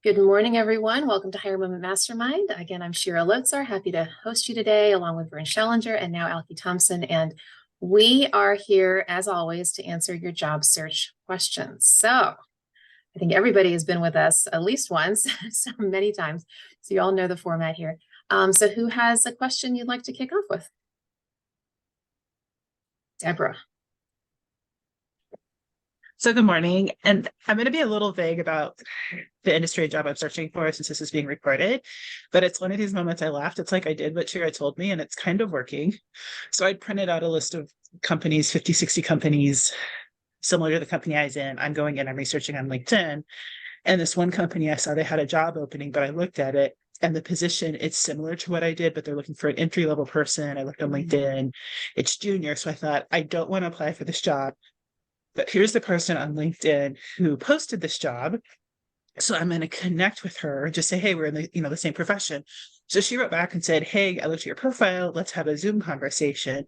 Good morning, everyone. Welcome to Higher Moment Mastermind. Again, I'm Shira Lotzar, happy to host you today, along with Vern Schellinger and now Alki Thompson. And we are here, as always, to answer your job search questions. So I think everybody has been with us at least once, so many times. So you all know the format here. So who has a question you'd like to kick off with? Deborah. So good morning. And I'm going to be a little vague about the industry job I'm searching for since this is being recorded. But it's one of these moments I laughed. It's like I did what Shira told me, and it's kind of working. So I printed out a list of companies, 50, 60 companies similar to the company I was in. I'm going in, I'm researching on LinkedIn. And this one company I saw they had a job opening, but I looked at it and the position, it's similar to what I did, but they're looking for an entry-level person. I looked on LinkedIn, it's junior. So I thought, I don't want to apply for this job. But here's the person on LinkedIn who posted this job. So I'm going to connect with her, just say, hey, we're in the same profession. So she wrote back and said, hey, I looked at your profile. Let's have a Zoom conversation.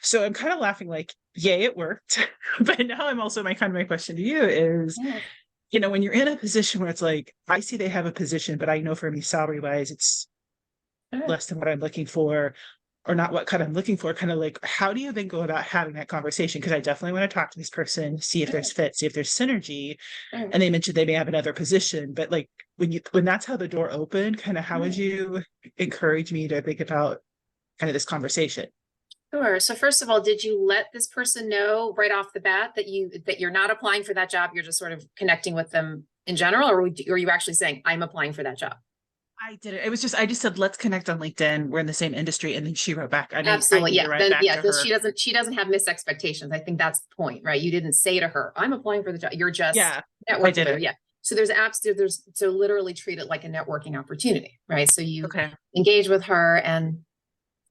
So I'm kind of laughing like, yay, it worked. But now my question to you is, when you're in a position where it's like, I see they have a position, but I know for me, salary wise, it's less than what I'm looking for, or not what kind I'm looking for, kind of like, how do you then go about having that conversation? Because I definitely want to talk to this person, see if there's fit, see if there's synergy. And they mentioned they may have another position, but like when that's how the door opened, kind of how would you encourage me to think about kind of this conversation? Sure. So first of all, did you let this person know right off the bat that you're not applying for that job? You're just sort of connecting with them in general, or are you actually saying I'm applying for that job? I did it. I just said, let's connect on LinkedIn. We're in the same industry. And then she wrote back. I Absolutely. need Yeah. to write Then back to then her. she doesn't have missed expectations. I think that's the point, right? You didn't say to her, I'm applying for the job. You're just Yeah, I networking did with her. it. Yeah. So so literally treat it like a networking opportunity, right? So you Okay. engage with her and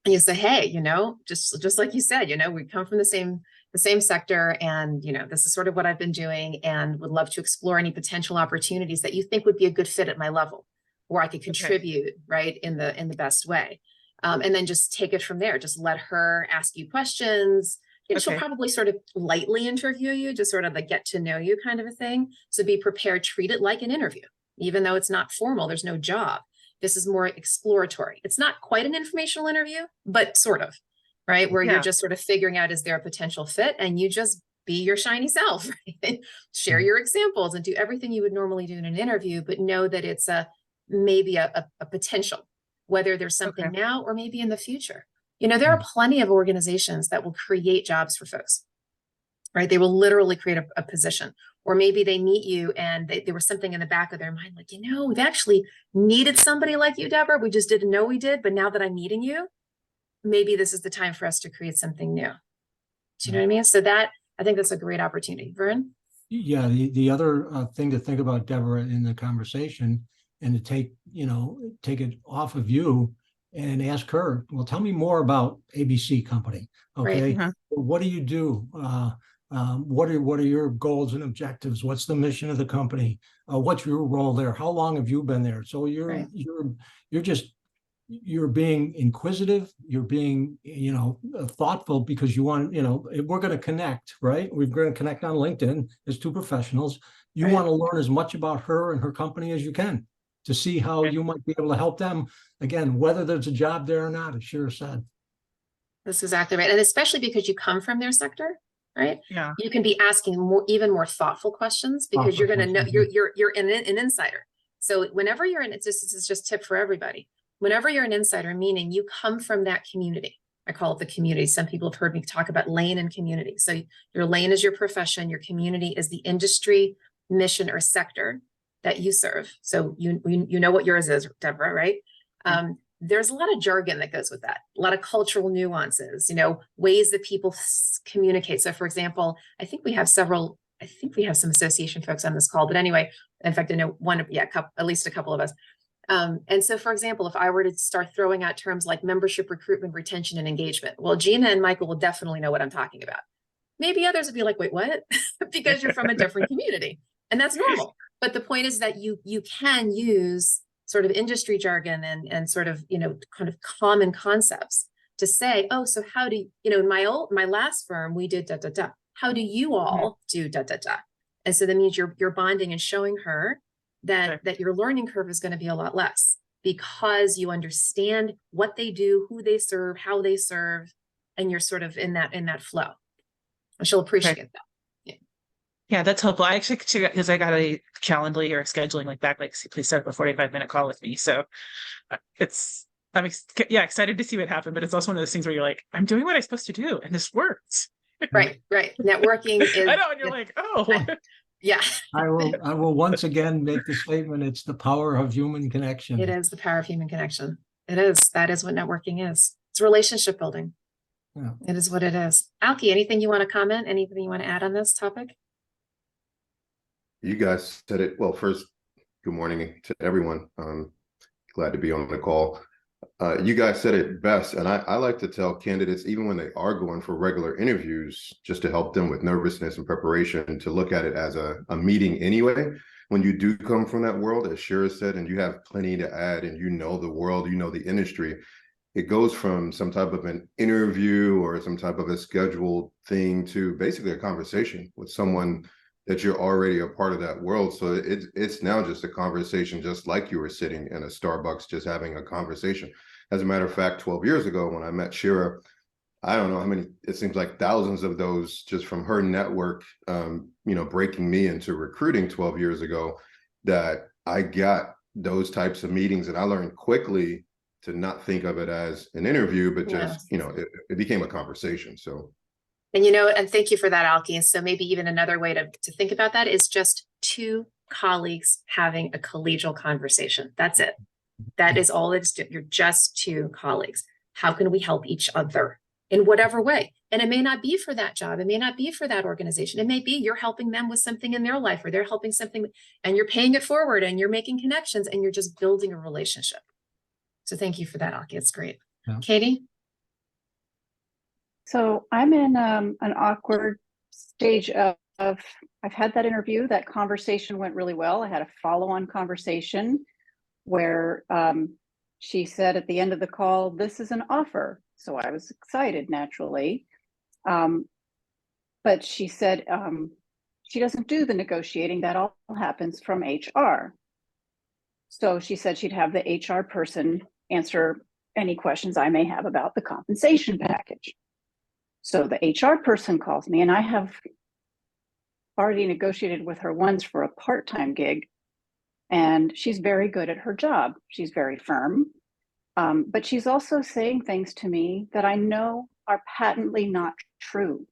you say, hey, just like you said, we come from the same sector, and this is sort of what I've been doing, and would love to explore any potential opportunities that you think would be a good fit at my level, where I could Okay. contribute, right, in the best way. And then just take it from there. Just let her ask you questions. And she'll Okay. probably sort of lightly interview you, just sort of like get to know you kind of a thing. So be prepared, treat it like an interview, even though it's not formal, there's no job. This is more exploratory. It's not quite an informational interview, but sort of, right? Where you're Yeah. just sort of figuring out, is there a potential fit? And you just be your shiny self, right? Share your examples and do everything you would normally do in an interview, but know that it's maybe a potential, whether there's something Okay. now or maybe in the future. There are plenty of organizations that will create jobs for folks, right? They will literally create a position, or maybe they meet you and there was something in the back of their mind, like, we've actually needed somebody like you, Deborah. We just didn't know we did, but now that I'm meeting you, maybe this is the time for us to create something new. Do you know what I mean? So I think that's a great opportunity. Vern? Yeah, the other thing to think about, Deborah, in the conversation, and to take it off of you and ask her, well, tell me more about ABC Company. Okay. Right. What do you do? What are your goals and objectives? What's the mission of the company? What's your role there? How long have you been there? So you're being inquisitive, you're being thoughtful, because you want, we're going to connect, right? We're going to connect on LinkedIn as two professionals. You want to learn as much about her and her company as you can, to see how you might be able to help them, again, whether there's a job there or not, as Shira said. That's exactly right. And especially because you come from their sector, right? Yeah. You can be asking even more thoughtful questions, because you're going to know you're an insider. So whenever you're in, this is just tip for everybody. Whenever you're an insider, meaning you come from that community. I call it the community. Some people have heard me talk about lane and community. So your lane is your profession, your community is the industry, mission, or sector that you serve. So you know what yours is, Deborah, right? There's a lot of jargon that goes with that, a lot of cultural nuances, ways that people communicate. So for example, I think we have some association folks on this call, but anyway, in fact, I know at least a couple of us. And so, for example, if I were to start throwing out terms like membership, recruitment, retention, and engagement, well, Gina and Michael will definitely know what I'm talking about. Maybe others would be like, wait, what? Because you're from a different community, and that's normal. But the point is that you can use sort of industry jargon and sort of, kind of common concepts to say, oh, so how do in my last firm, we did da, da, da. How do you all do da, da, da? And so that means you're bonding and showing her that your learning curve is going to be a lot less because you understand what they do, who they serve, how they serve, and you're sort of in that flow. And she'll appreciate that. Yeah, that's helpful. I actually, because I got a Calendly or scheduling like back, like, please set up a 45-minute call with me. So I'm excited to see what happened, but it's also one of those things where you're like, I'm doing what I'm supposed to do, and this works. Right. Networking is. I know, and you're like, oh. Yeah. I will once again make the statement, it's the power of human connection. It is the power of human connection. It is. That is what networking is. It's relationship building. Yeah. It is what it is. Alki, anything you want to comment? Anything you want to add on this topic? You guys said it well. First, good morning to everyone. Glad to be on the call. You guys said it best, and I like to tell candidates, even when they are going for regular interviews, just to help them with nervousness and preparation, to look at it as a meeting anyway. When you do come from that world, as Shira said, and you have plenty to add, and you know the world, you know the industry, it goes from some type of an interview or some type of a scheduled thing to basically a conversation with someone that you're already a part of that world. So it's now just a conversation, just like you were sitting in a Starbucks, just having a conversation. As a matter of fact, 12 years ago, when I met Shira, I don't know how many, it seems like thousands of those just from her network, breaking me into recruiting 12 years ago, that I got those types of meetings, and I learned quickly to not think of it as an interview, but just, it became a conversation. So. And thank you for that, Alki. So maybe even another way to think about that is just two colleagues having a collegial conversation. That's it. That is all it's doing. You're just two colleagues. How can we help each other in whatever way? And it may not be for that job. It may not be for that organization. It may be you're helping them with something in their life, or they're helping something, and you're paying it forward, and you're making connections, and you're just building a relationship. So thank you for that, Alki. It's great. Yeah. Katie? So I'm in an awkward stage of I've had that interview. That conversation went really well. I had a follow-on conversation where she said at the end of the call, "This is an offer." So I was excited, naturally. But she said she doesn't do the negotiating. That all happens from HR. So she said she'd have the HR person answer any questions I may have about the compensation package. So the HR person calls me, and I have already negotiated with her once for a part-time gig, and she's very good at her job. She's very firm, but she's also saying things to me that I know are patently not true.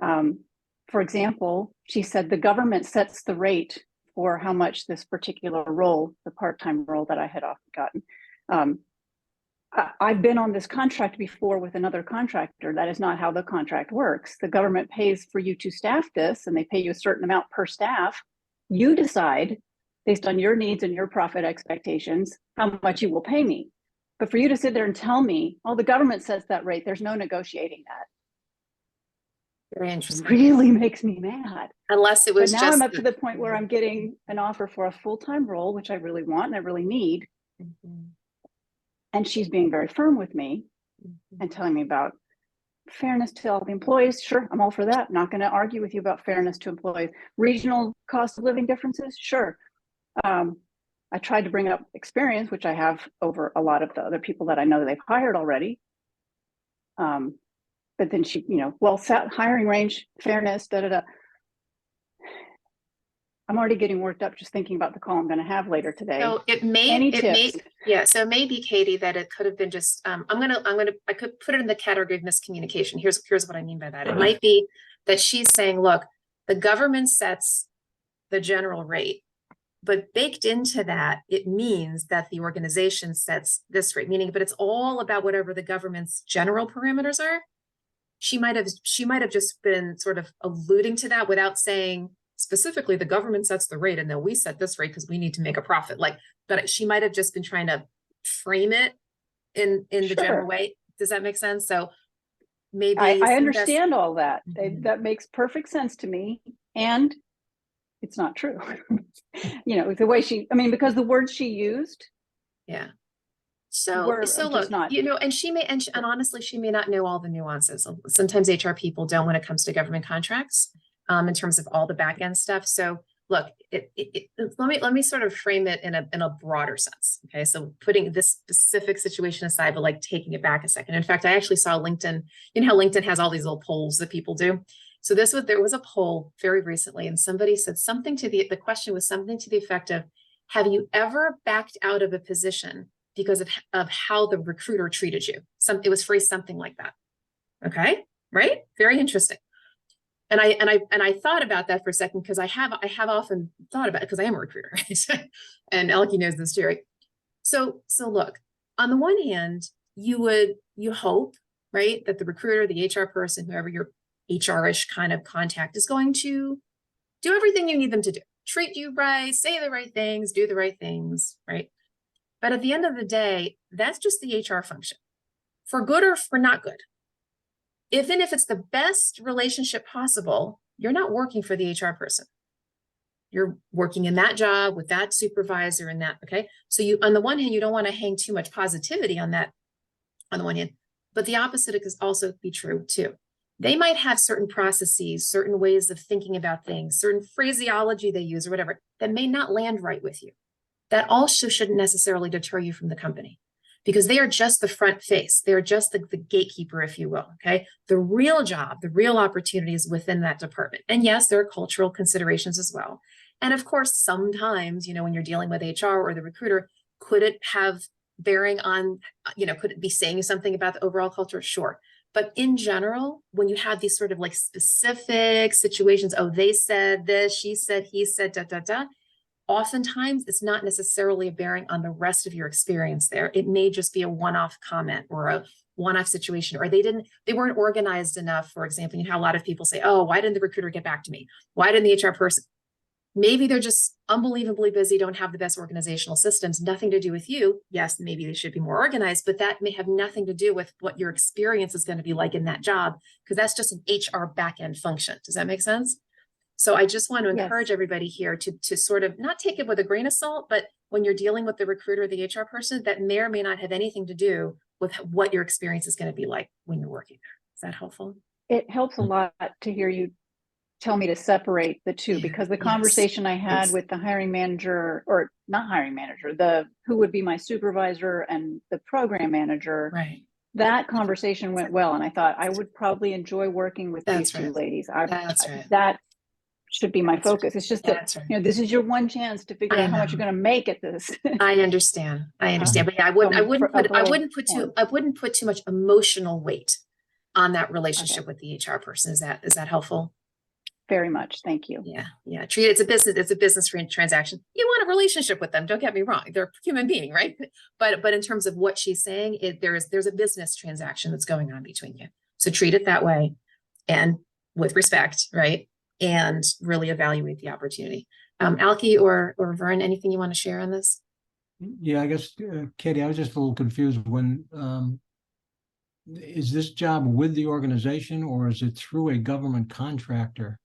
For example, she said the government sets the rate for how much this particular role, the part-time role that I had often gotten, I've been on this contract before with another contractor. That is not how the contract works. The government pays for you to staff this, and they pay you a certain amount per staff. You decide, based on your needs and your profit expectations, how much you will pay me. But for you to sit there and tell me, oh, the government sets that rate, there's no negotiating that. Very interesting. It really makes me mad. Unless it was but now I'm up to the point where I'm getting an offer for a full-time role, which I really want and I really need. Mm-hmm. And she's being very firm with me and telling me about fairness to all the employees. Sure, I'm all for that. Not going to argue with you about fairness to employees. Regional cost of living differences? Sure. I tried to bring up experience, which I have over a lot of the other people that I know that they've hired already. But then she, set hiring range, fairness, da-da-da. I'm already getting worked up just thinking about the call I'm going to have later today. So so it may be, Katie, that it could have been just, I could put it in the category of miscommunication. Here's what I mean by that. It might be that she's saying, look, the government sets the general rate, but baked into that, it means that the organization sets this rate, but it's all about whatever the government's general parameters are. She might have just been sort of alluding to that without saying, specifically, the government sets the rate, and then we set this rate because we need to make a profit. But she might have just been trying to frame it in the general way. Does that make sense? So maybe I understand all that. That makes perfect sense to me, and it's not true. The way because the words she used. Yeah. So look, and honestly, she may not know all the nuances. Sometimes HR people don't when it comes to government contracts. In terms of all the back end stuff. So look, let me sort of frame it in a broader sense. Okay. So putting this specific situation aside, but like taking it back a second. In fact, I actually saw LinkedIn, you know how LinkedIn has all these little polls that people do. So there was a poll very recently, and somebody said something to the question was something to the effect of, have you ever backed out of a position because of how the recruiter treated you? It was phrased something like that. Okay. Right. Very interesting. And I thought about that for a second, because I have often thought about it, because I am a recruiter, right? And Elke knows this too, right? So look, on the one hand, you hope, right, that the recruiter, the HR person, whoever your HR-ish kind of contact is going to do everything you need them to do, treat you right, say the right things, do the right things, right? But at the end of the day, that's just the HR function, for good or for not good. Even if it's the best relationship possible, you're not working for the HR person. You're working in that job with that supervisor and that, okay? So you, on the one hand, you don't want to hang too much positivity on that, on the one hand, but the opposite could also be true too. They might have certain processes, certain ways of thinking about things, certain phraseology they use or whatever, that may not land right with you. That also shouldn't necessarily deter you from the company, because they are just the front face. They're just the gatekeeper, if you will, okay? The real job, the real opportunity is within that department. And yes, there are cultural considerations as well. And of course, sometimes, you know, when you're dealing with HR or the recruiter, could it have bearing on, you know, could it be saying something about the overall culture? Sure. But in general, when you have these sort of like specific situations, oh, they said this, she said, he said, oftentimes it's not necessarily a bearing on the rest of your experience there. It may just be a one-off comment or a one-off situation, or they weren't organized enough. For example, you know how a lot of people say, oh, why didn't the recruiter get back to me? Why didn't the HR person? Maybe they're just unbelievably busy, don't have the best organizational systems, nothing to do with you. Yes, maybe they should be more organized, but that may have nothing to do with what your experience is going to be like in that job, because that's just an HR back-end function. Does that make sense? So I just want to encourage everybody here to sort of not take it with a grain of salt, but when you're dealing with the recruiter or the HR person, that may or may not have anything to do with what your experience is going to be like when you're working there. Is that helpful? It helps a lot to hear you tell me to separate the two, because the conversation I had with the hiring manager, or not hiring manager, who would be my supervisor, and the program manager, right? That conversation went well, and I thought I would probably enjoy working with these two ladies. That should be my focus. It's just that, you know, this is your one chance to figure out how much you're going to make at this. I understand. But yeah, I wouldn't put too much emotional weight on that relationship with the HR person. Is that helpful? Very much. Thank you. Yeah. Treat it, it's a business transaction. You want a relationship with them. Don't get me wrong. They're a human being, right? But in terms of what she's saying, there's a business transaction that's going on between you. So treat it that way, and with respect, right? And really evaluate the opportunity. Elke or Vern, anything you want to share on this? Yeah, I guess, Katie, I was just a little confused when, is this job with the organization, or is it through a government contractor?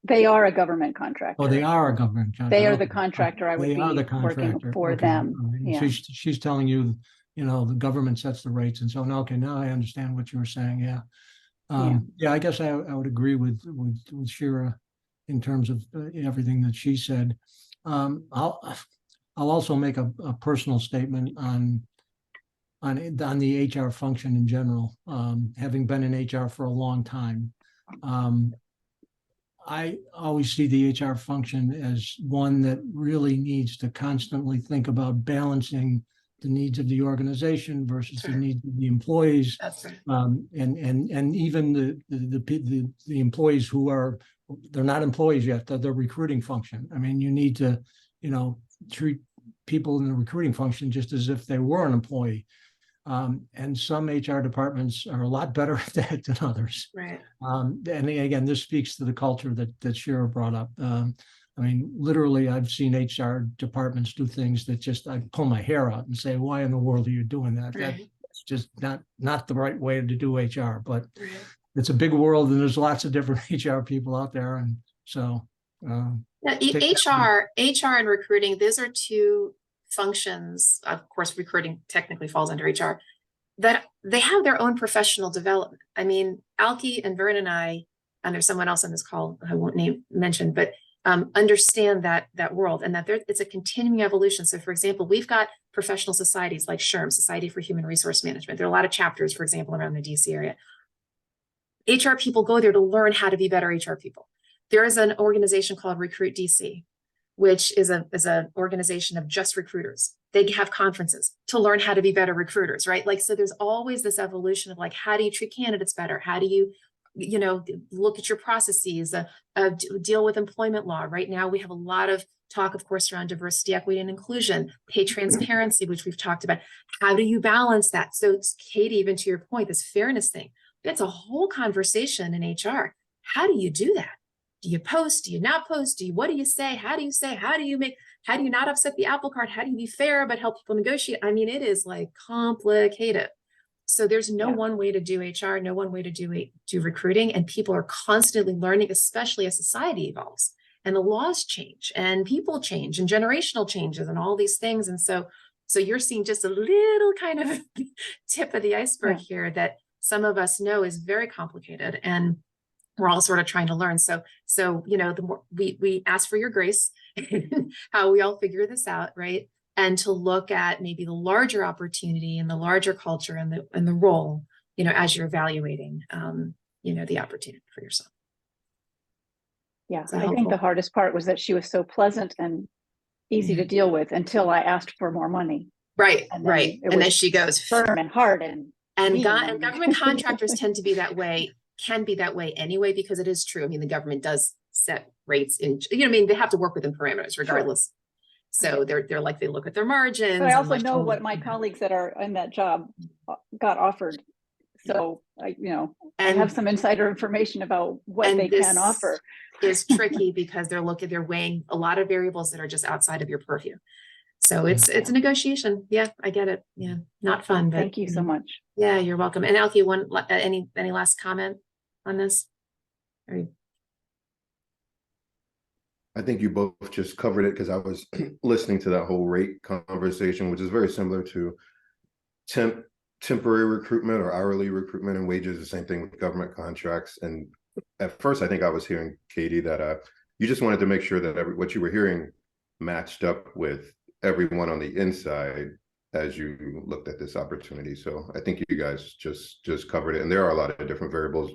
They are a government contractor. Oh, they are a government contractor. They are the contractor. I would be working for them. Right. Yeah. So she's telling you, you know, the government sets the rates and so on. Okay, now I understand what you were saying. Yeah. I guess I would agree with Shira in terms of everything that she said. I'll also make a personal statement on the HR function in general. Having been in HR for a long time, I always see the HR function as one that really needs to constantly think about balancing the needs of the organization versus the needs of the employees. That's right. And even the employees they're not employees yet, they're the recruiting function. I mean, you need to, you know, treat people in the recruiting function just as if they were an employee. And some HR departments are a lot better at that than others. Right. And again, this speaks to the culture that Shira brought up. I mean, literally, I've seen HR departments do things that just, I pull my hair out and say, why in the world are you doing that? Right. That's just not the right way to do HR, but it's a big world and there's lots of different HR people out there. And so. Now, HR and recruiting, those are two functions. Of course, recruiting technically falls under HR, that they have their own professional development. I mean, Elke and Vern and I, and there's someone else on this call I won't mention, but understand that world, and that it's a continuing evolution. So for example, we've got professional societies like SHRM, Society for Human Resource Management. There are a lot of chapters, for example, around the DC area. HR people go there to learn how to be better HR people. There is an organization called Recruit DC, which is an organization of just recruiters. They have conferences to learn how to be better recruiters, right? Like, so there's always this evolution of like, how do you treat candidates better? How do you, look at your processes, deal with employment law? Right now, we have a lot of talk, of course, around diversity, equity, and inclusion, pay transparency, which we've talked about. How do you balance that? So Katie, even to your point, this fairness thing, that's a whole conversation in HR. How do you do that? Do you post? Do you not post? What do you say? How do you say? How do you not upset the apple cart? How do you be fair but help people negotiate? I mean, it is like complicated. So there's no one way to do HR, no one way to do recruiting, and people are constantly learning, especially as society evolves and the laws change and people change and generational changes and all these things. And so you're seeing just a little kind of tip of the iceberg here that some of us know is very complicated, and we're all sort of trying to learn. So the more we ask for your grace, how we all figure this out, right? And to look at maybe the larger opportunity and the larger culture and the role, as you're evaluating, the opportunity for yourself. Yeah, I think the hardest part was that she was so pleasant and easy to deal with until I asked for more money. Right, right. And then she goes firm and hard and government contractors tend to be that way. Can be that way anyway, because it is true. I mean, the government does set rates in, they have to work within parameters regardless. Sure. So they're like, they look at their margins. But I also know what my colleagues that are in that job got offered. So I have some insider information about what they can offer. Is tricky because they're weighing a lot of variables that are just outside of your purview. So it's a negotiation. Yeah, I get it. Yeah, not fun. But thank you so much. Yeah, you're welcome. And Elke, any last comment on this? I think you both just covered it, because I was listening to that whole rate conversation, which is very similar to temporary recruitment or hourly recruitment and wages, the same thing with government contracts. And at first, I think I was hearing, Katie, that you just wanted to make sure that what you were hearing matched up with everyone on the inside as you looked at this opportunity. So I think you guys just covered it. And there are a lot of different variables,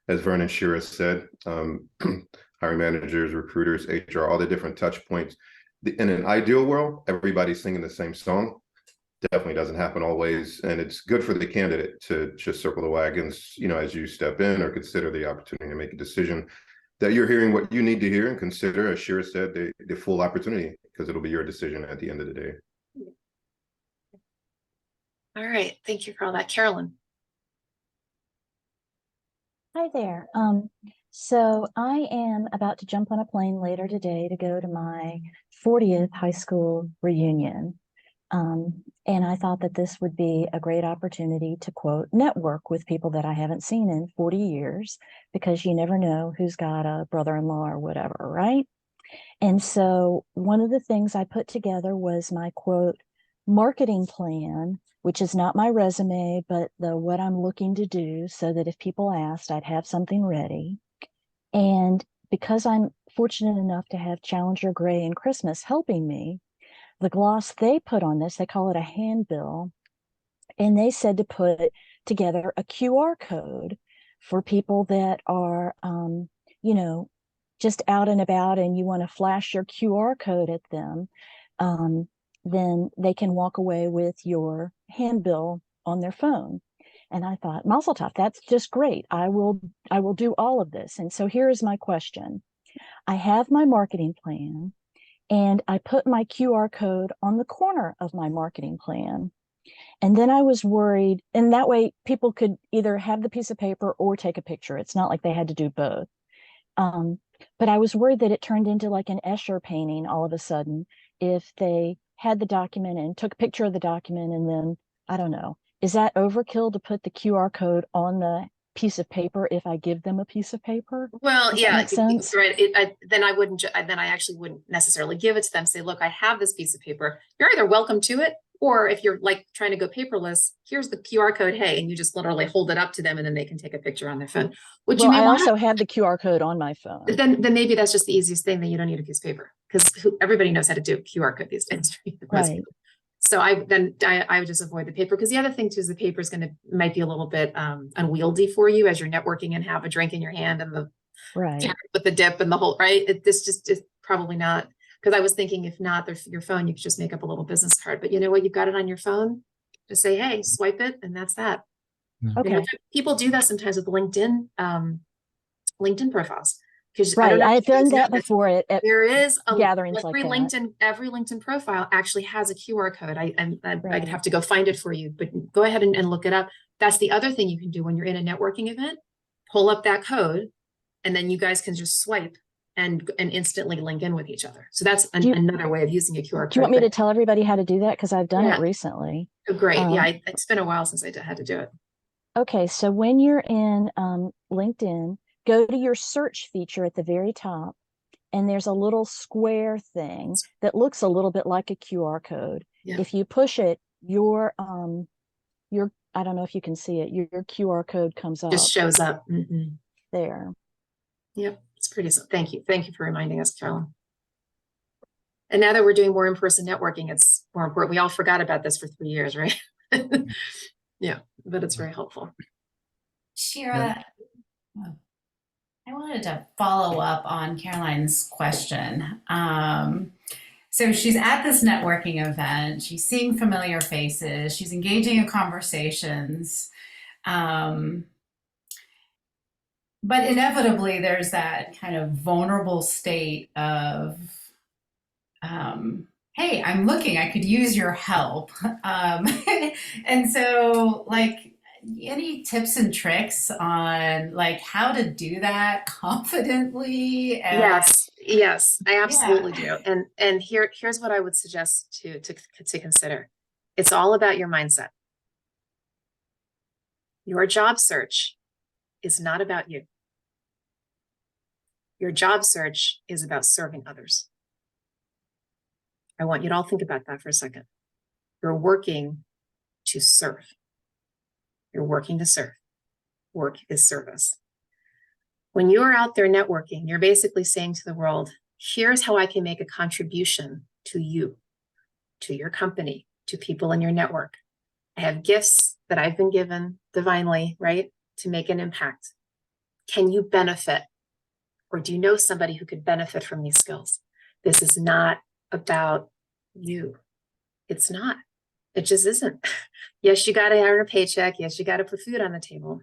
as Vernon Shearer said, hiring managers, recruiters, HR, all the different touch points. In an ideal world, everybody's singing the same song. Definitely doesn't happen always. And it's good for the candidate to just circle the wagons, as you step in or consider the opportunity to make a decision, that you're hearing what you need to hear and consider, as Shearer said, the full opportunity, because it'll be your decision at the end of the day. All right. Thank you for all that. Carolyn. Hi there. So I am about to jump on a plane later today to go to my 40th high school reunion. And I thought that this would be a great opportunity to, quote, network with people that I haven't seen in 40 years, because you never know who's got a brother-in-law or whatever, right? And so one of the things I put together was my, quote, marketing plan, which is not my resume, but what I'm looking to do, so that if people asked, I'd have something ready. And because I'm fortunate enough to have Challenger Gray and Christmas helping me, the gloss they put on this, they call it a handbill, and they said to put together a QR code for people that are, just out and about, and you want to flash your QR code at them, then they can walk away with your handbill on their phone. And I thought, Mazel tov, that's just great. I will do all of this. And so here is my question. I have my marketing plan, and I put my QR code on the corner of my marketing plan. And then I was worried, and that way people could either have the piece of paper or take a picture. It's not like they had to do both. But I was worried that it turned into like an Escher painting all of a sudden if they had the document and took a picture of the document, and then, I don't know, is that overkill to put the QR code on the piece of paper if I give them a piece of paper? Well, Does yeah, that make sense? right. Then I actually wouldn't necessarily give it to them. Say, look, I have this piece of paper. You're either welcome to it Or if you're like trying to go paperless, here's the QR code, hey, and you just literally hold it up to them and then they can take a picture on their phone. Which you Well, may I want also have the QR code on my phone. then maybe that's just the easiest thing, that you don't need a piece of paper, because everybody knows how to do a QR code these days. Right. So I would just avoid the paper, because the other thing too is the paper is might be a little bit unwieldy for you as you're networking and have a drink in your hand and the Right. with the dip and the whole, right? This just is probably not, because I was thinking if not, there's your phone, you could just make up a little business card. But you know what? You've got it on your phone. Just say, hey, swipe it, and that's that. Okay. You know, people do that sometimes with LinkedIn profiles. Because Right. I've done that before at there is a gatherings like that. Every LinkedIn profile actually has a QR code. I'd Right. have to go find it for you, but go ahead and look it up. That's the other thing you can do when you're in a networking event. Pull up that code, and then you guys can just swipe and instantly link in with each other. So that's another way of using a QR code. Do you want me to tell everybody how to do that? Because I've done Yeah. it recently. Oh, great. Yeah, it's been a while since I had to do it. Okay, so when you're in LinkedIn, go to your search feature at the very top, and there's a little square thing that looks a little bit like a QR code. Yeah. If you push it, your I don't know if you can see it, your QR code comes up. Just shows up. There. Yep, it's pretty. Thank you for reminding us, Carolyn. And now that we're doing more in-person networking, it's more important. We all forgot about this for 3 years, right? Yeah, but it's very helpful. Shira, I wanted to follow up on Caroline's question. So she's at this networking event, she's seeing familiar faces, she's engaging in conversations, but inevitably there's that kind of vulnerable state of, hey, I'm looking, I could use your help. And so, like, any tips and tricks on like how to do that confidently? Yes, I absolutely do. And here's what I would suggest to consider. It's all about your mindset. Your job search is not about you. Your job search is about serving others. I want you to all think about that for a second. You're working to serve. You're working to serve. Work is service. When you are out there networking, you're basically saying to the world, here's how I can make a contribution to you, to your company, to people in your network. I have gifts that I've been given divinely, right, to make an impact. Can you benefit? Or do you know somebody who could benefit from these skills? This is not about you. It's not. It just isn't. Yes, you got to earn a paycheck. Yes, you got to put food on the table.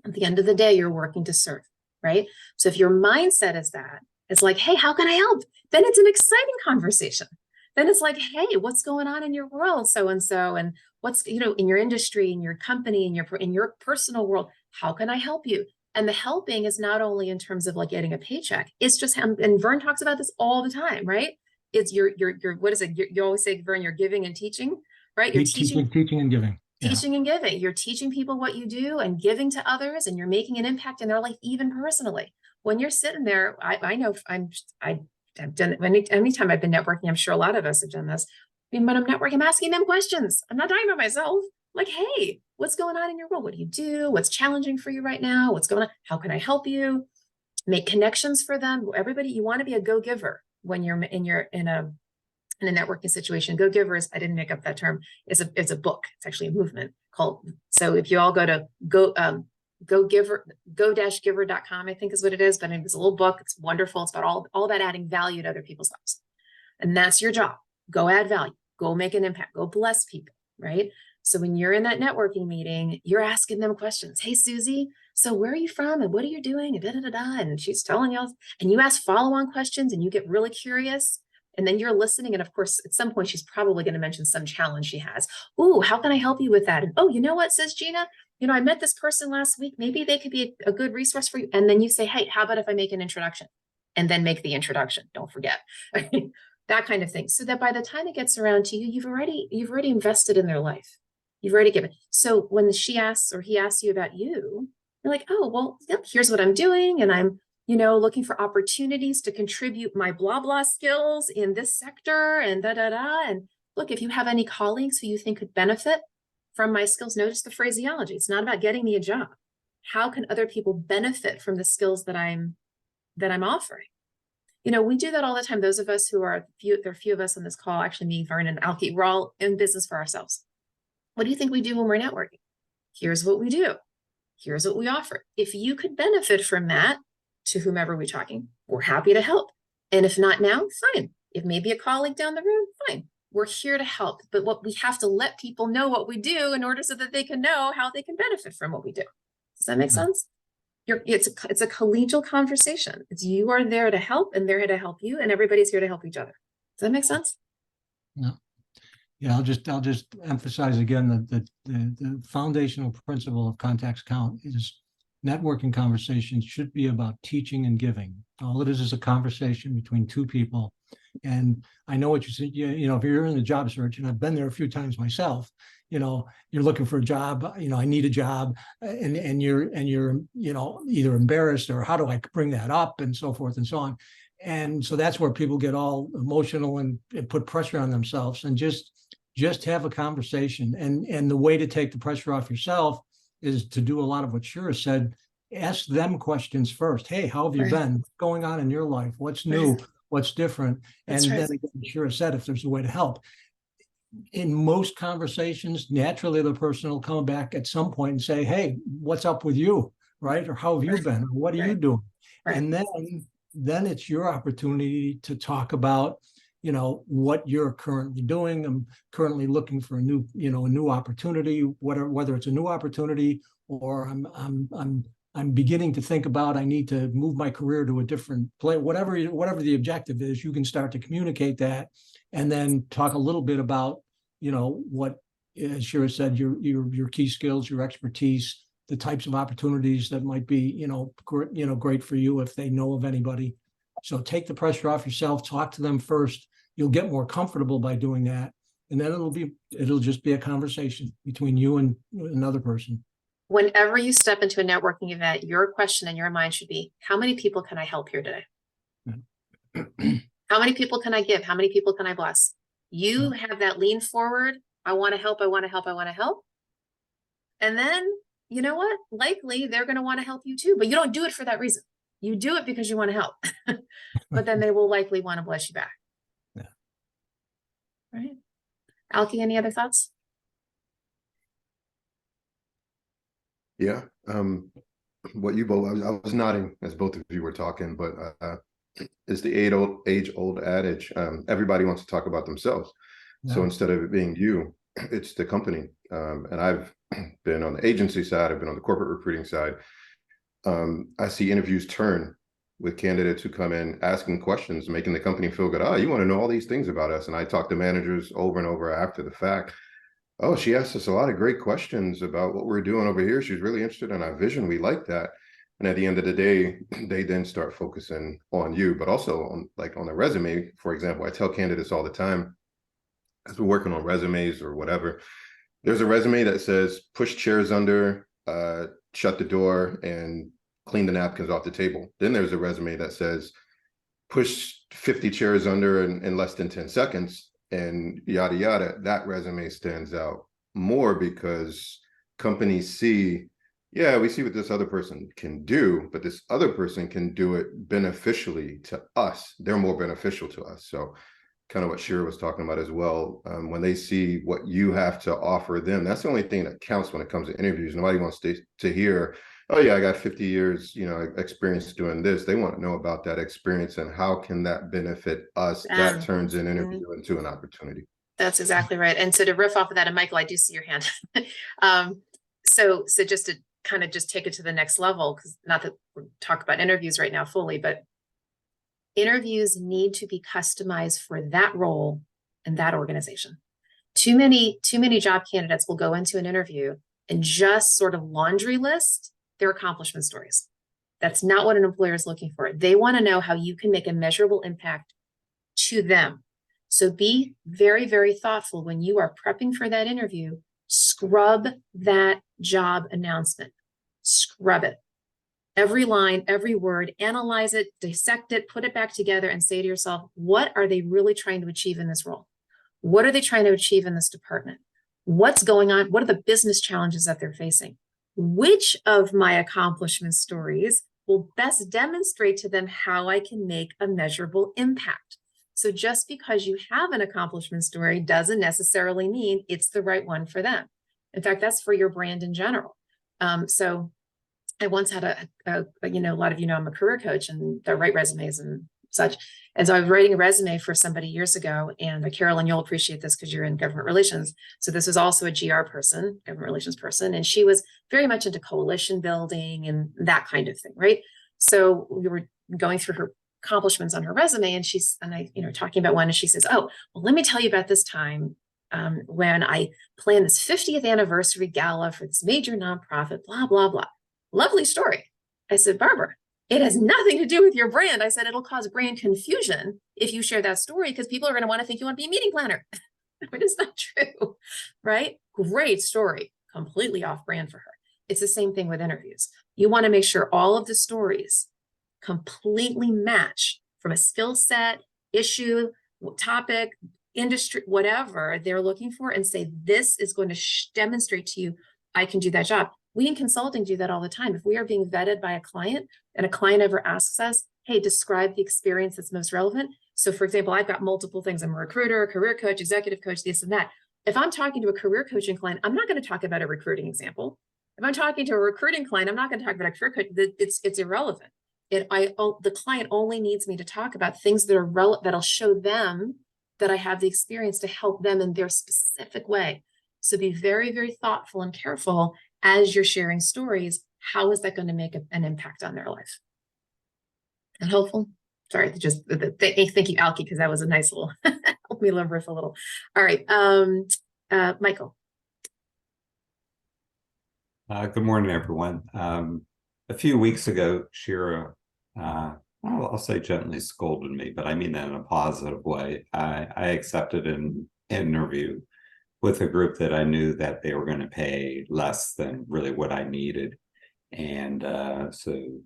At the end of the day, you're working to serve, right? So if your mindset is that, it's like, hey, how can I help? Then it's an exciting conversation. Then it's like, hey, what's going on in your world, so-and-so, and what's, you know, in your industry, in your company, in your personal world, how can I help you? And the helping is not only in terms of like getting a paycheck. It's just, and Vern talks about this all the time, right? It's your what is it? You always say, Vern, you're giving and teaching, right? You're teaching and giving. Teaching and giving. You're teaching people what you do and giving to others, and you're making an impact in their life, even personally. When you're sitting there, I know I've done it anytime I've been networking. I'm sure a lot of us have done this. I mean, when I'm networking, I'm asking them questions. I'm not talking about myself. Like, hey, what's going on in your world? What do you do? What's challenging for you right now? What's going on? How can I help you? Make connections for them. Everybody, you want to be a go-giver when you're in a networking situation. Go-givers, I didn't make up that term, it's a book. It's actually a movement called, so if you all go to go-giver.com, I think is what it is, but it's a little book. It's wonderful. It's about all about adding value to other people's lives. And that's your job. Go add value, go make an impact, go bless people, right? So when you're in that networking meeting, you're asking them questions. Hey, Susie, so where are you from? And what are you doing? And da, da, da, da. And she's telling you, and you ask follow-on questions and you get really curious. And then you're listening. And of course, at some point, she's probably going to mention some challenge she has. Ooh, how can I help you with that? And oh, you know what, says Gina? You know, I met this person last week. Maybe they could be a good resource for you. And then you say, hey, how about if I make an introduction? And then make the introduction. Don't forget. That kind of thing. So that by the time it gets around to you, you've already invested in their life. You've already given. So when she asks or he asks you about you, you're like, oh, well, yep, here's what I'm doing. And I'm, you know, looking for opportunities to contribute my blah, blah skills in this sector and da, da, da. And look, if you have any colleagues who you think could benefit from my skills, notice the phraseology. It's not about getting me a job. How can other people benefit from the skills that I'm offering? You know, we do that all the time. Those of us who are there are a few of us on this call, actually me, Vernon, and Alki, we're all in business for ourselves. What do you think we do when we're networking? Here's what we do. Here's what we offer. If you could benefit from that, to whomever we're talking, we're happy to help. And if not now, fine. If maybe a colleague down the road, fine. We're here to help. But what we have to let people know what we do in order so that they can know how they can benefit from what we do. Does that make sense? It's a collegial conversation. It's you are there to help and they're here to help you, and everybody's here to help each other. Does that make sense? No. Yeah, I'll just emphasize again that the foundational principle of contacts count is networking conversations should be about teaching and giving. All it is a conversation between two people. And I know what you said, you know, if you're in the job search, and I've been there a few times myself, you know, you're looking for a job, you know, I need a job, and you're, you know, either embarrassed or how do I bring that up and so forth and so on. And so that's where people get all emotional and put pressure on themselves, and just have a conversation. And the way to take the pressure off yourself is to do a lot of what Shira said. Ask them questions first. Hey, how have you been? What's going on in your life? What's new? What's different? And then again, Shira said, if there's a way to help. In most conversations, naturally the person will come back at some point and say, hey, what's up with you? Right? Or how have you been? Or what are you doing? And then it's your opportunity to talk about, you know, what you're currently doing. I'm currently looking for a new opportunity, whether it's a new opportunity or I'm beginning to think about, I need to move my career to a different place, whatever the objective is. You can start to communicate that, and then talk a little bit about, you know, what, as Shira said, your key skills, your expertise, the types of opportunities that might be, great for you if they know of anybody. So take the pressure off yourself, talk to them first. You'll get more comfortable by doing that. And then it'll just be a conversation between you and another person. Whenever you step into a networking event, your question in your mind should be, how many people can I help here today? How many people can I give? How many people can I bless? You have that lean forward. I want to help. I want to help. I want to help. And then, you know what? Likely they're going to want to help you too, but you don't do it for that reason. You do it because you want to help, but then they will likely want to bless you back. Yeah. Right. Alki, any other thoughts? Yeah. What you both, I was nodding as both of you were talking, but it's the age-old adage. Everybody wants to talk about themselves. Yeah. So instead of it being you, it's the company. And I've been on the agency side, I've been on the corporate recruiting side. I see interviews turn with candidates who come in asking questions, making the company feel good. Oh, you want to know all these things about us. And I talk to managers over and over after the fact. Oh, she asked us a lot of great questions about what we're doing over here. She's really interested in our vision. We like that. And at the end of the day, they then start focusing on you, but also on the resume. For example, I tell candidates all the time, as we're working on resumes or whatever, there's a resume that says push chairs under, shut the door, and clean the napkins off the table. Then there's a resume that says push 50 chairs under in less than 10 seconds. And yada, yada. That resume stands out more because companies see, yeah, we see what this other person can do, but this other person can do it beneficially to us. They're more beneficial to us. So kind of what Shira was talking about as well. When they see what you have to offer them, that's the only thing that counts when it comes to interviews. Nobody wants to hear, oh yeah, I got 50 years, experience doing this. They want to know about that experience and how can that benefit us. That turns an interview into an opportunity. That's exactly right. And so to riff off of that, and Michael, I do see your hand. So just to kind of just take it to the next level, because not that we're talking about interviews right now fully, but interviews need to be customized for that role and that organization. Too many job candidates will go into an interview and just sort of laundry list their accomplishment stories. That's not what an employer is looking for. They want to know how you can make a measurable impact to them. So be very, very thoughtful when you are prepping for that interview. Scrub that job announcement. Scrub it. Every line, every word, analyze it, dissect it, put it back together and say to yourself, what are they really trying to achieve in this role? What are they trying to achieve in this department? What's going on? What are the business challenges that they're facing? Which of my accomplishment stories will best demonstrate to them how I can make a measurable impact? So just because you have an accomplishment story doesn't necessarily mean it's the right one for them. In fact, that's for your brand in general. So I once had a lot of you know I'm a career coach and I write resumes and such. And so I was writing a resume for somebody years ago, and Carolyn, you'll appreciate this because you're in government relations. So this was also a GR person, government relations person, and she was very much into coalition building and that kind of thing, right? So we were going through her accomplishments on her resume, and talking about one, and she says, "Oh, well, let me tell you about this time when I planned this 50th anniversary gala for this major nonprofit, blah, blah, blah." Lovely story. I said, "Barbara, it has nothing to do with your brand." I said, "It'll cause brand confusion if you share that story because people are going to want to think you want to be a meeting planner." But it's not true, right? Great story, completely off brand for her. It's the same thing with interviews. You want to make sure all of the stories completely match from a skill set, issue, topic, industry, whatever they're looking for, and say, this is going to demonstrate to you I can do that job. We in consulting do that all the time. If we are being vetted by a client and a client ever asks us, "Hey, describe the experience that's most relevant." So for example, I've got multiple things. I'm a recruiter, a career coach, executive coach, this and that. If I'm talking to a career coaching client, I'm not going to talk about a recruiting example. If I'm talking to a recruiting client, I'm not going to talk about a career coach. It's irrelevant. The client only needs me to talk about things that are relevant, that'll show them that I have the experience to help them in their specific way. So be very, very thoughtful and careful as you're sharing stories. How is that going to make an impact on their life? And helpful? Sorry, thank you, Alki, because that was a nice little, help me riff a little. All right, Michael. Good morning, everyone. A few weeks ago, Shira, I'll say gently scolded me, but I mean that in a positive way. I accepted an interview with a group that I knew that they were going to pay less than really what I needed. And so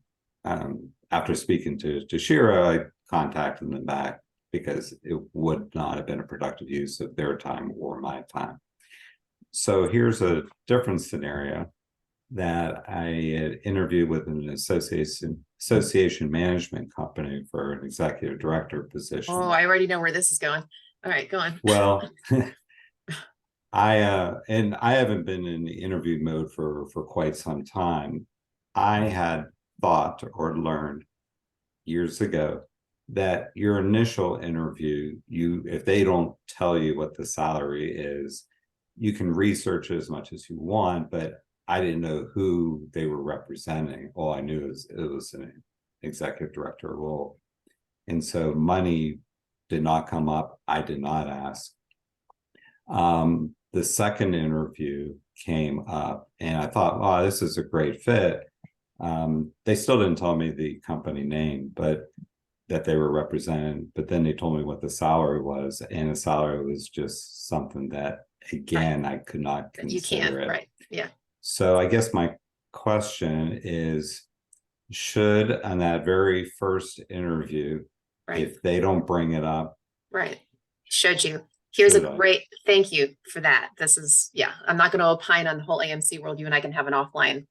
after speaking to Shira, I contacted them back because it would not have been a productive use of their time or my time. So here's a different scenario that I had interviewed with an association management company for an executive director position. Oh, I already know where this is going. All right, go on. Well, I haven't been in the interview mode for quite some time. I had thought or learned years ago that your initial interview, if they don't tell you what the salary is, you can research as much as you want, but I didn't know who they were representing. All I knew is it was an executive director role. And so money did not come up. I did not ask. The second interview came up and I thought, oh, this is a great fit. They still didn't tell me the company name, but that they were represented. But then they told me what the salary was, and the salary was just something that, again, I could not consider. You can't, it. Right? Yeah. So I guess my question is, should on that very first interview, Right. if they don't bring it up, right, should you? Here's should a I? great, thank you for that. This is, yeah, I'm not going to opine on the whole AMC world. You and I can have an offline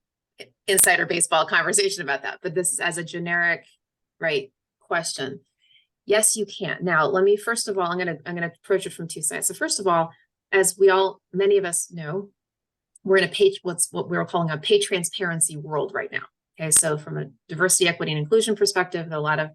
insider baseball conversation about that, but this is as a generic, right, question. Yes, you can. Now, let me, first of all, I'm going to approach it from two sides. So first of all, as many of us know, we're in a what we're calling a pay transparency world right now. Okay, so from a diversity, equity, and inclusion perspective, there are a lot of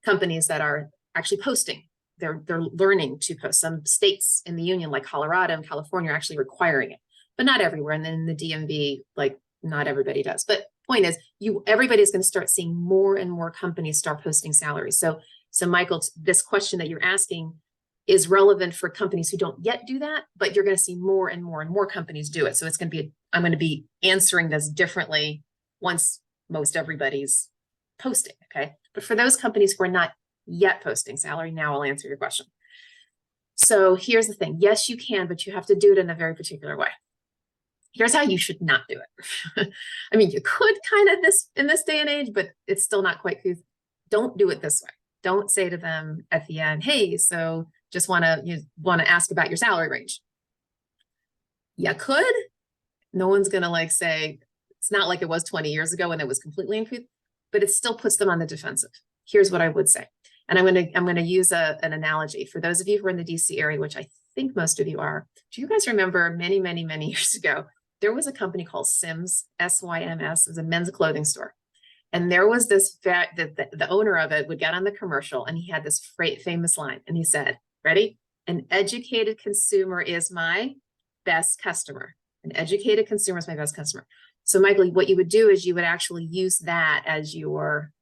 companies that are actually posting. They're learning to post. Some states in the union, like Colorado and California, are actually requiring it, but not everywhere. And then in the DMV, like not everybody does. But point is, everybody's going to start seeing more and more companies start posting salaries. So Michael, this question that you're asking is relevant for companies who don't yet do that, but you're going to see more and more and more companies do it. So it's going to be, I'm going to be answering this differently once most everybody's posting. Okay. But for those companies who are not yet posting salary, now I'll answer your question. So here's the thing. Yes, you can, but you have to do it in a very particular way. Here's how you should not do it. I mean, you could kind of in this day and age, but it's still not quite. Don't do it this way. Don't say to them at the end, "Hey, so just want to ask about your salary range. You could. No one's going to like say, it's not like it was 20 years ago when it was completely increased, but it still puts them on the defensive. Here's what I would say. And I'm going to use an analogy for those of you who are in the DC area, which I think most of you are. Do you guys remember many, many, many years ago, there was a company called Syms, SYMS. It was a men's clothing store. And there was this, the owner of it would get on the commercial and he had this famous line. And he said, ready? An educated consumer is my best customer. An educated consumer is my best customer. So Michael, what you would do is you would actually use that as your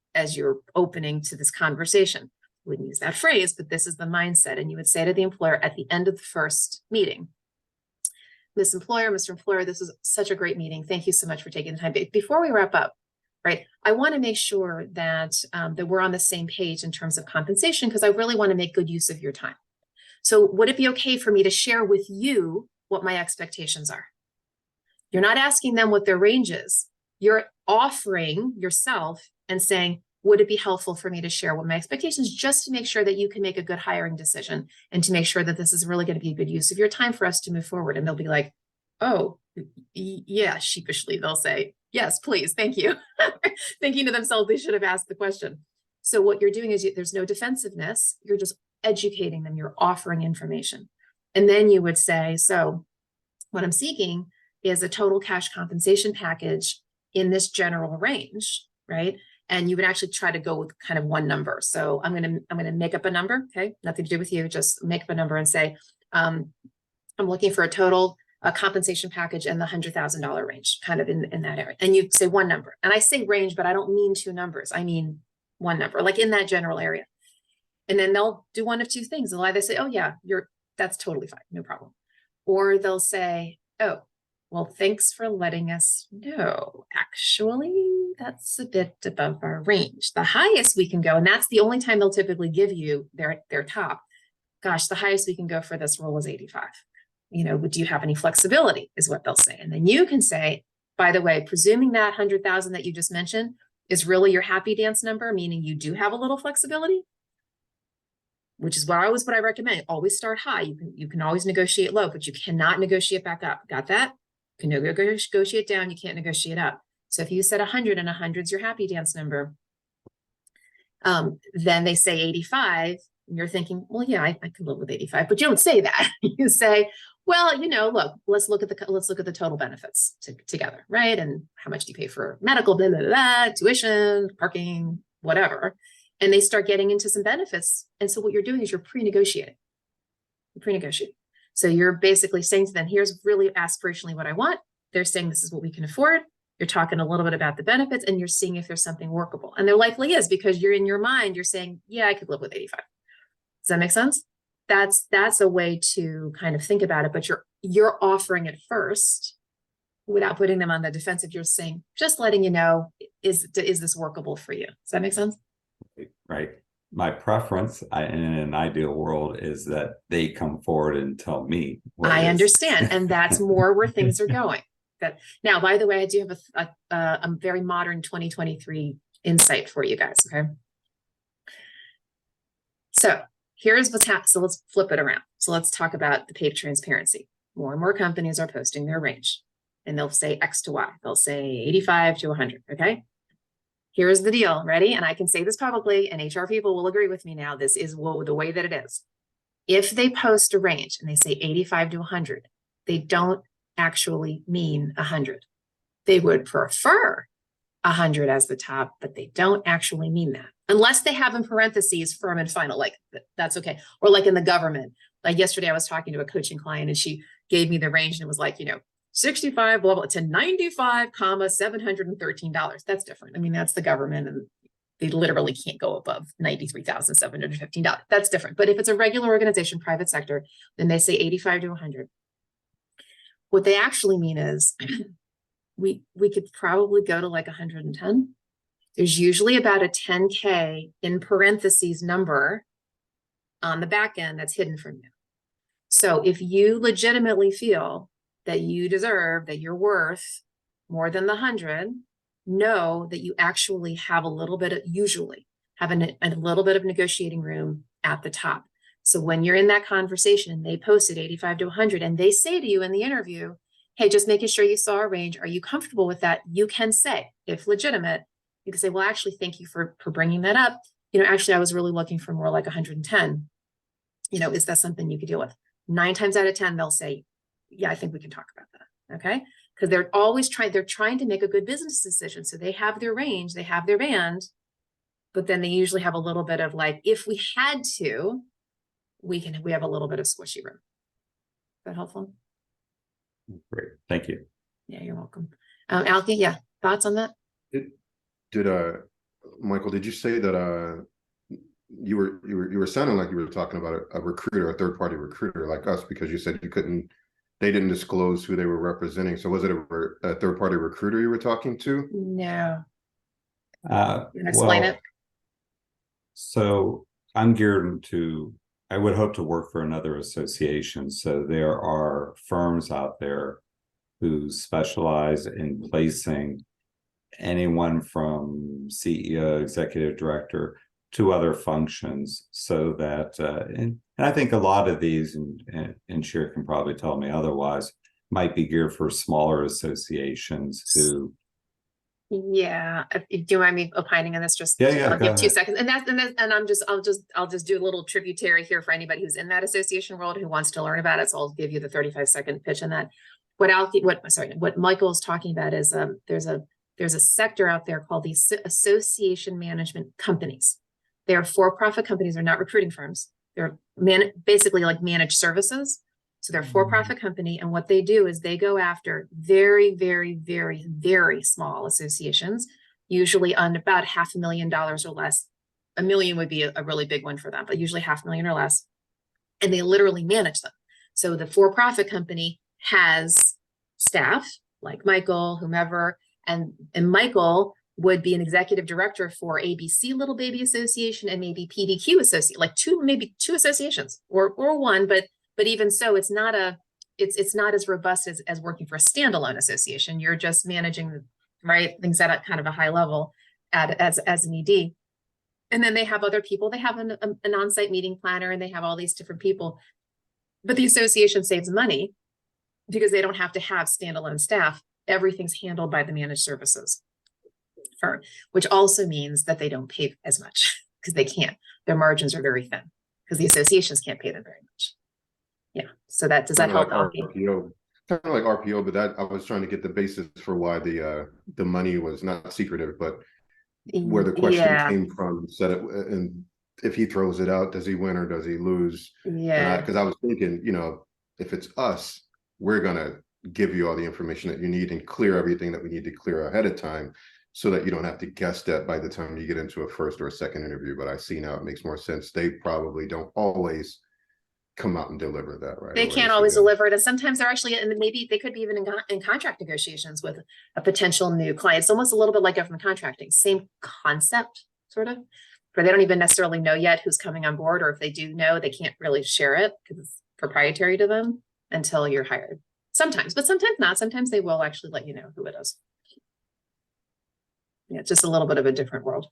opening to this conversation. You wouldn't use that phrase, but this is the mindset. And you would say to the employer at the end of the first meeting, Miss Employer, Mr. Employer, this is such a great meeting. Thank you so much for taking the time. Before we wrap up, right, I want to make sure that, that we're on the same page in terms of compensation, because I really want to make good use of your time. So would it be okay for me to share with you what my expectations are? You're not asking them what their range is. You're offering yourself and saying, would it be helpful for me to share what my expectations, just to make sure that you can make a good hiring decision and to make sure that this is really going to be a good use of your time for us to move forward. And they'll be like, oh, yeah, sheepishly, they'll say, yes, please, thank you. Thinking to themselves, they should have asked the question. So what you're doing is there's no defensiveness. You're just educating them. You're offering information. And then you would say, so what I'm seeking is a total cash compensation package in this general range, right? And you would actually try to go with kind of one number. So I'm gonna make up a number, okay? Nothing to do with you, just make up a number and say, I'm looking for a total compensation package in the $100,000 range, kind of in that area. And you say one number. And I say range, but I don't mean two numbers. I mean one number, like in that general area. And then they'll do one of two things. They'll either say, oh yeah, that's totally fine, no problem. Or they'll say, oh, well, thanks for letting us know. Actually, that's a bit above our range. The highest we can go, and that's the only time they'll typically give you their top. Gosh, the highest we can go for this role is 85. You know, do you have any flexibility is what they'll say. And then you can say, by the way, presuming that 100,000 that you just mentioned is really your happy dance number, meaning you do have a little flexibility, which is what I recommend. Always start high. You can always negotiate low, but you cannot negotiate back up. Got that? You can negotiate down. You can't negotiate up. So if you said 100 and 100 is your happy dance number, then they say 85. And you're thinking, well, yeah, I can live with 85, but you don't say that. You say, well, you know, look, let's look at the total benefits together, right? And how much do you pay for medical, blah, blah, blah, tuition, parking, whatever. And they start getting into some benefits. And so what you're doing is you're pre-negotiating. So you're basically saying to them, here's really aspirationally what I want. They're saying this is what we can afford. You're talking a little bit about the benefits and you're seeing if there's something workable. And there likely is, because you're in your mind, you're saying, yeah, I could live with 85. Does that make sense? That's a way to kind of think about it, but you're offering it first without putting them on the defensive. You're saying, just letting you know, is this workable for you? Does that make sense? Right. My preference in an ideal world is that they come forward and tell me. I understand. And that's more where things are going. Now, by the way, I do have a very modern 2023 insight for you guys. Okay. So here's what's happening. So let's flip it around. So let's talk about the pay transparency. More and more companies are posting their range and they'll say X to Y. They'll say 85 to 100. Okay. Here's the deal. Ready? And I can say this publicly and HR people will agree with me now. This is the way that it is. If they post a range and they say 85 to 100, they don't actually mean 100. They would prefer 100 as the top, but they don't actually mean that. Unless they have in parentheses firm and final, like that's okay. Or like in the government, like yesterday I was talking to a coaching client and she gave me the range and it was like, you know, 65, blah, blah, to 95, $713. That's different. I mean, that's the government and they literally can't go above $93,715. That's different. But if it's a regular organization, private sector, then they say 85 to 100. What they actually mean is we could probably go to like 110. There's usually about a 10K in parentheses number on the back end that's hidden from you. So if you legitimately feel that you deserve, that you're worth more than the 100, know that you actually have a little bit of, usually have a little bit of negotiating room at the top. So when you're in that conversation and they posted 85 to 100 and they say to you in the interview, hey, just making sure you saw a range. Are you comfortable with that? You can say, if legitimate, you can say, well, actually, thank you for bringing that up. Actually, I was really looking for more like 110. Is that something you could deal with? 9 times out of 10, they'll say, yeah, I think we can talk about that. Okay. Because they're trying to make a good business decision. So they have their range, they have their band, but then they usually have a little bit of like, if we had to, we have a little bit of squishy room. Is that helpful? Great, thank you. Yeah, you're welcome. Alfie, yeah, thoughts on that? Did Michael, did you say that you were sounding like you were talking about a recruiter, a third-party recruiter like us, because you said they didn't disclose who they were representing. So was it a third-party recruiter you were talking to? No. You can explain it? So I'm geared to, I would hope to work for another association. So there are firms out there who specialize in placing anyone from CEO, executive director to other functions, so that, and I think a lot of these, and Shira can probably tell me otherwise, might be geared for smaller associations who. Yeah, do you mind me opining on this? Just Yeah, I'll give 2 seconds, and I'll just do a little tributary here for anybody who's in that association world who wants to learn about it. So I'll give you the 35-second pitch on that. What Michael's talking about is there's a sector out there called the association management companies. They are for-profit companies. They're not recruiting firms. They're basically like managed services. So they're a for-profit company, and what they do is they go after very, very, very, very small associations, usually on about $500,000 or less. $1 million would be a really big one for them, but usually $500,000 or less. And they literally manage them. So the for-profit company has staff like Michael, whomever, and Michael would be an executive director for ABC Little Baby Association and maybe PDQ Association, like maybe two associations or one, but even so, it's not as robust as working for a standalone association. You're just managing, right, things at a kind of a high level as an ED. And then they have other people. They have an on-site meeting planner, and they have all these different people. But the association saves money because they don't have to have standalone staff. Everything's handled by the managed services firm, which also means that they don't pay as much because they can't. Their margins are very thin because the associations can't pay them very much. Yeah. So does that help? Like RPO, kind of like RPO, but that I was trying to get the basis for why the money was not secretive, but where the question came from. Said it, and if he throws it out, does he win or does he lose? Yeah. Because I was thinking, if it's us, we're gonna give you all the information that you need and clear everything that we need to clear ahead of time, so that you don't have to guess that by the time you get into a first or a second interview. But I see now it makes more sense. They probably don't always come out and deliver that, right? They can't always deliver it. And sometimes they're actually, and maybe they could be even in contract negotiations with a potential new client. It's almost a little bit like government contracting, same concept, sort of, where they don't even necessarily know yet who's coming on board, or if they do know, they can't really share it because it's proprietary to them until you're hired. Sometimes, but sometimes not. Sometimes they will actually let you know who it is. Yeah, it's just a little bit of a different world.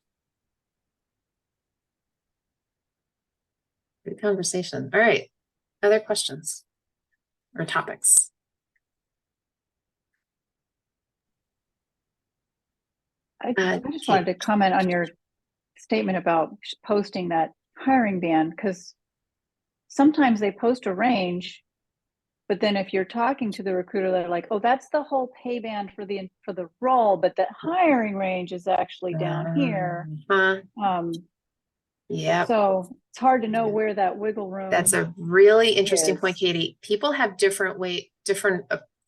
Good conversation. All right. Other questions or topics? I just wanted to comment on your statement about posting that hiring band, because sometimes they post a range, but then if you're talking to the recruiter, they're like, oh, that's the whole pay band for the role, but that hiring range is actually down here. Yeah. So it's hard to know where that wiggle room. That's a really interesting point, Katie. People have different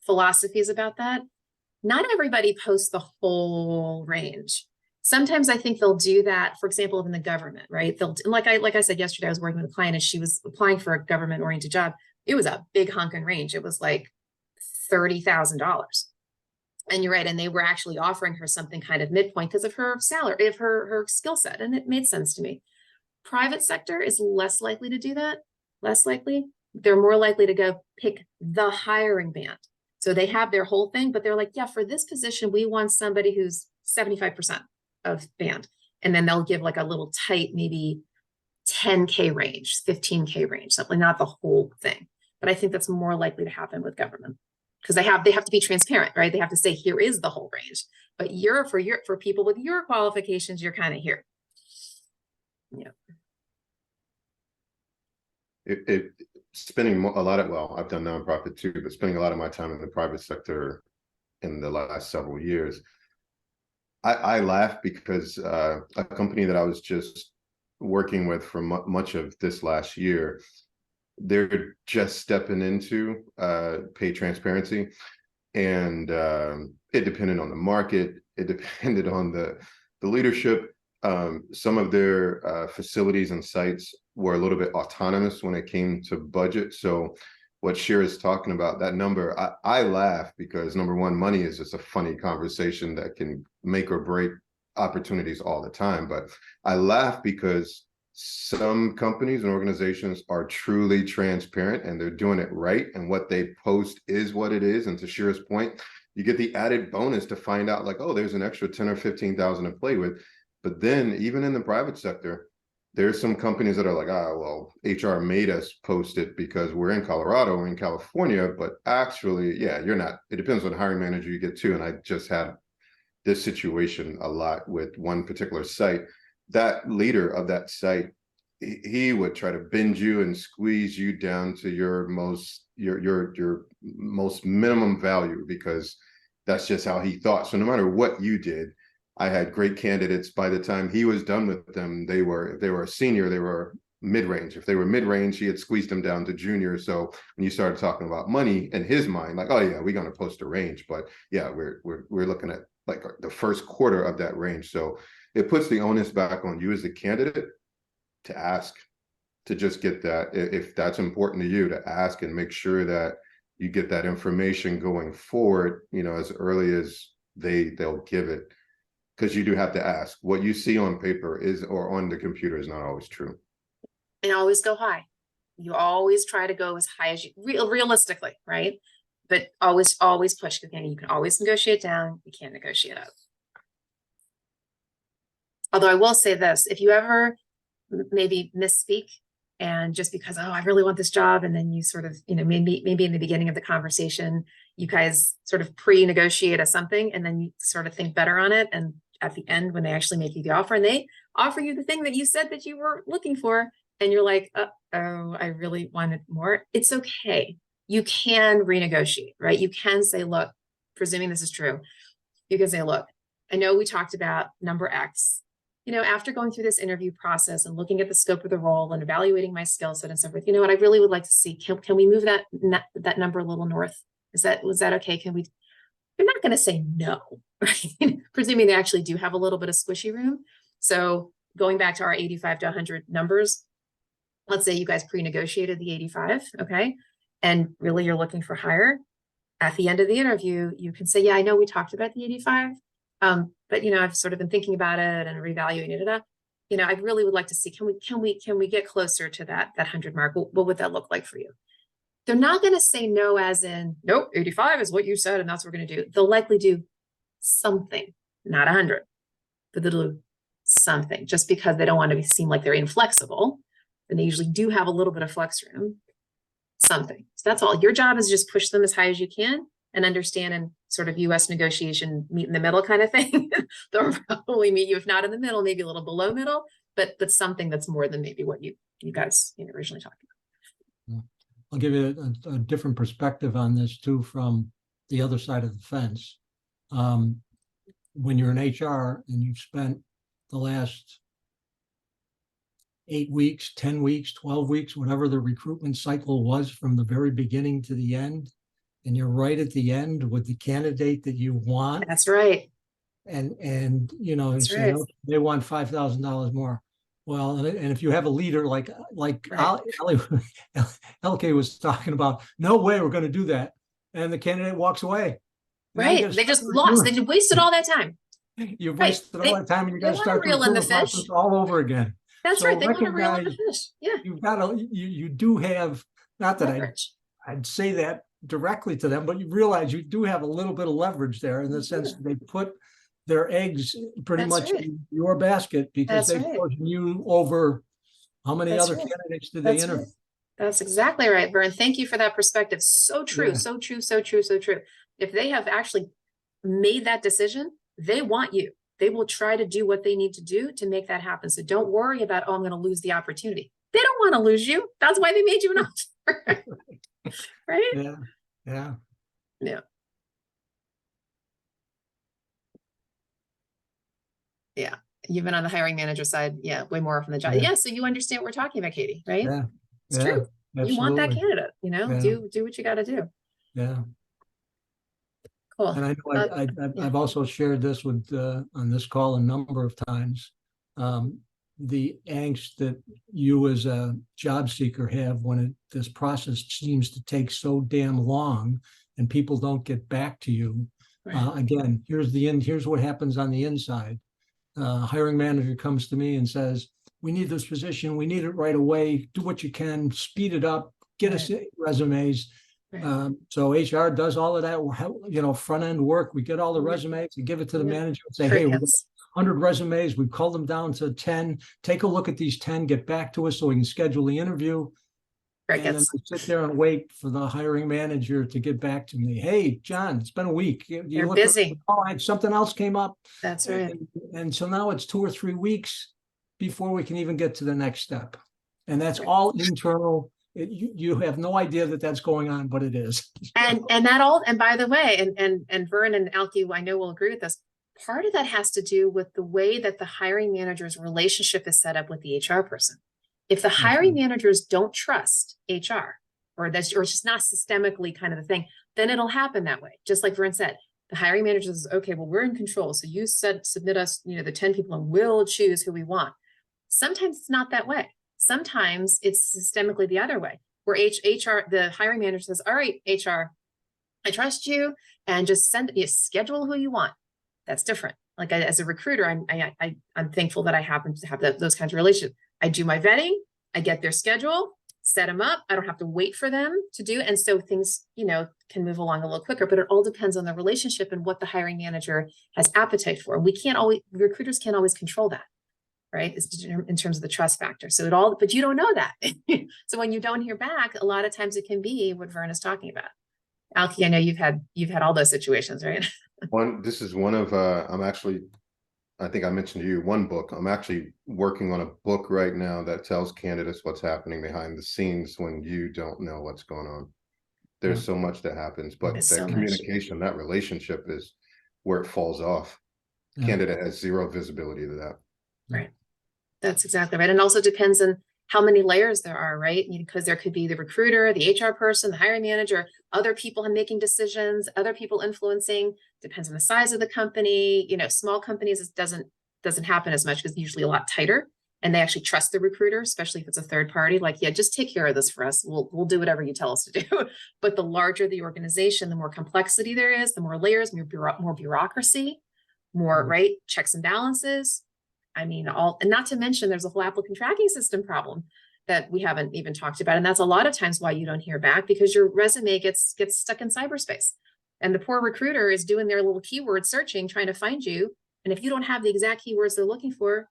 philosophies about that. Not everybody posts the whole range. Sometimes I think they'll do that, for example, in the government, right? Like I said yesterday, I was working with a client and she was applying for a government-oriented job. It was a big honking range. It was like $30,000. And you're right. And they were actually offering her something kind of midpoint because of her salary, of her skill set. And it made sense to me. Private sector is less likely to do that. Less likely. They're more likely to go pick the hiring band. So they have their whole thing, but they're like, yeah, for this position, we want somebody who's 75% of band. And then they'll give like a little tight, maybe 10K range, 15K range, something, not the whole thing. But I think that's more likely to happen with government because they have to be transparent, right? They have to say, here is the whole range. But for people with your qualifications, you're kind of here. Yeah. Spending a lot of, well, I've done nonprofit too, but spending a lot of my time in the private sector in the last several years, I laugh because a company that I was just working with for much of this last year, they're just stepping into pay transparency, and it depended on the market, it depended on the leadership. Some of their facilities and sites were a little bit autonomous when it came to budget. So what Shira is talking about, that number, I laugh because number one, money is just a funny conversation that can make or break opportunities all the time. But I laugh because some companies and organizations are truly transparent and they're doing it right. And what they post is what it is. And to Shira's point, you get the added bonus to find out like, oh, there's an extra 10 or 15,000 to play with. But then even in the private sector, there's some companies that are like, well, HR made us post it because we're in Colorado, we're in California, but actually, yeah, you're not. It depends on the hiring manager you get to. And I just had this situation a lot with one particular site. That leader of that site, he would try to bend you and squeeze you down to your most minimum value because that's just how he thought. So no matter what you did, I had great candidates. By the time he was done with them, if they were a senior, they were mid-range. If they were mid-range, he had squeezed them down to junior. So when you started talking about money in his mind, like, oh yeah, we're going to post a range, but yeah, we're looking at like the first quarter of that range. So it puts the onus back on you as the candidate to ask, to just get that, if that's important to you, to ask and make sure that you get that information going forward, as early as they'll give it. Because you do have to ask. What you see on paper or on the computer is not always true. And always go high. You always try to go as high as you realistically, right? But always push. Again, you can always negotiate down. You can't negotiate up. Although I will say this, if you ever maybe misspeak and just because, I really want this job, and then you sort of, maybe in the beginning of the conversation, you guys sort of pre-negotiate a something, and then you sort of think better on it, and at the end, when they actually make you the offer and they offer you the thing that you said that you were looking for, and you're like, oh, I really wanted more. It's okay. You can renegotiate, right? You can say, look, presuming this is true, you can say, look, I know we talked about number X, after going through this interview process and looking at the scope of the role and evaluating my skill set and so forth, what I really would like to see, can we move that number a little north? Was that okay? You're not going to say no, right? Presuming they actually do have a little bit of squishy room. So going back to our 85 to 100 numbers, let's say you guys pre-negotiated the 85, okay? And really you're looking for higher. At the end of the interview, you can say, yeah, I know we talked about the 85, but I've sort of been thinking about it and reevaluating it. I really would like to see, can we get closer to that 100 mark? What would that look like for you? They're not going to say no as in, nope, 85 is what you said, and that's what we're going to do. They'll likely do something, not 100, but they'll do something just because they don't want to seem like they're inflexible. And they usually do have a little bit of flex room, something. So that's all. Your job is just push them as high as you can and understand and sort of US negotiation, meet in the middle kind of thing. They'll probably meet you, if not in the middle, maybe a little below middle, but something that's more than maybe what you guys originally talked about. I'll give you a different perspective on this too, from the other side of the fence. When you're in HR and you've spent the last 8 weeks, 10 weeks, 12 weeks, whatever the recruitment cycle was from the very beginning to the end, and you're right at the end with the candidate that you want. That's right. And you say, okay, they want $5,000 more. Well, and if you have a leader like Right. LK was talking about, no way we're going to do that, and the candidate walks away. Right. They just lost. They just wasted all that time. You've wasted all that time, and you got to start the reel in the recruitment fish process all over again. That's So right. They want to reel in the recognize fish. Yeah. You've got to, you do have, not that Leverage. I'd say that directly to them, but you realize you do have a little bit of leverage there in the sense that they put their eggs pretty That's much right. in your basket because That's they've right. chosen you over How many That's other right. candidates did they That's interview? right. That's exactly right, Vern. Thank you for that perspective. So true, Yeah. so true, so true, so true. If they have actually made that decision, they want you. They will try to do what they need to do to make that happen. So don't worry about, oh, I'm going to lose the opportunity. They don't want to lose you. That's why they made you an offer. Right? Yeah, yeah. Yeah. Yeah. You've been on the hiring manager side, yeah, way more often than job. Yeah. Yeah, so you understand what we're talking about, Katie, right? Yeah, It's yeah, true. You want that absolutely. candidate, you know, Yeah. do what you got to do. Yeah. Cool. And I know Yeah. I've also shared this with on this call a number of times. The angst that you as a job seeker have when this process seems to take so damn long and people don't get back to you. Right. Again, here's what happens on the inside. Hiring manager comes to me and says, we need this position, we need it right away, do what you can, speed it up, get us resumes. Right. So HR does all of that, you know, front end work. We get all the Yeah. resumes and give it to the Yeah. manager and say, hey, we've got Crickets. 100 resumes. We've culled them down to 10. Take a look at these 10, get back to us so we can schedule the interview. And then Crickets. I sit there and wait for the hiring manager to get back to me. Hey, John, it's been a week. They're look busy. something else came up. That's right. And so now it's 2 or 3 weeks before we can even get to the next step. And that's all internal. You have no idea that that's going on, but it is. And that all, and by the way, and Vern and Alki, I know will agree with this. Part of that has to do with the way that the hiring manager's relationship is set up with the HR person. If the hiring managers don't trust HR, or it's just not systemically kind of a thing, then it'll happen that way. Just like Vern said, the hiring manager says, okay, well, we're in control. So you submit us, you know, the 10 people and we'll choose who we want. Sometimes it's not that way. Sometimes it's systemically the other way, where HR, the hiring manager says, all right, HR, I trust you, and just schedule who you want. That's different. Like as a recruiter, I'm thankful that I happen to have those kinds of relationships. I do my vetting, I get their schedule, set them up. I don't have to wait for them to do. And so things, you know, can move along a little quicker, but it all depends on the relationship and what the hiring manager has appetite for. Recruiters can't always control that. Right? It's in terms of the trust factor. So but you don't know that. So when you don't hear back, a lot of times it can be what Vern is talking about. Alki, I know you've had all those situations, right? This is one of, I think I mentioned to you one book. I'm actually working on a book right now that tells candidates what's happening behind the scenes when you don't know what's going on. There's so much that happens, but There's that so much. communication, that relationship is where it falls off. Candidate has zero visibility to that. Right. That's exactly right. And also depends on how many layers there are, right? Because there could be the recruiter, the HR person, the hiring manager, other people making decisions, other people influencing, depends on the size of the company. You know, small companies, it doesn't happen as much because it's usually a lot tighter and they actually trust the recruiter, especially if it's a third party, like, yeah, just take care of this for us. We'll do whatever you tell us to do. But the larger the organization, the more complexity there is, the more layers, more bureaucracy, more, right, checks and balances. I mean, and not to mention there's a whole applicant tracking system problem that we haven't even talked about. And that's a lot of times why you don't hear back, because your resume gets stuck in cyberspace and the poor recruiter is doing their little keyword searching, trying to find you. And if you don't have the exact keywords they're looking for,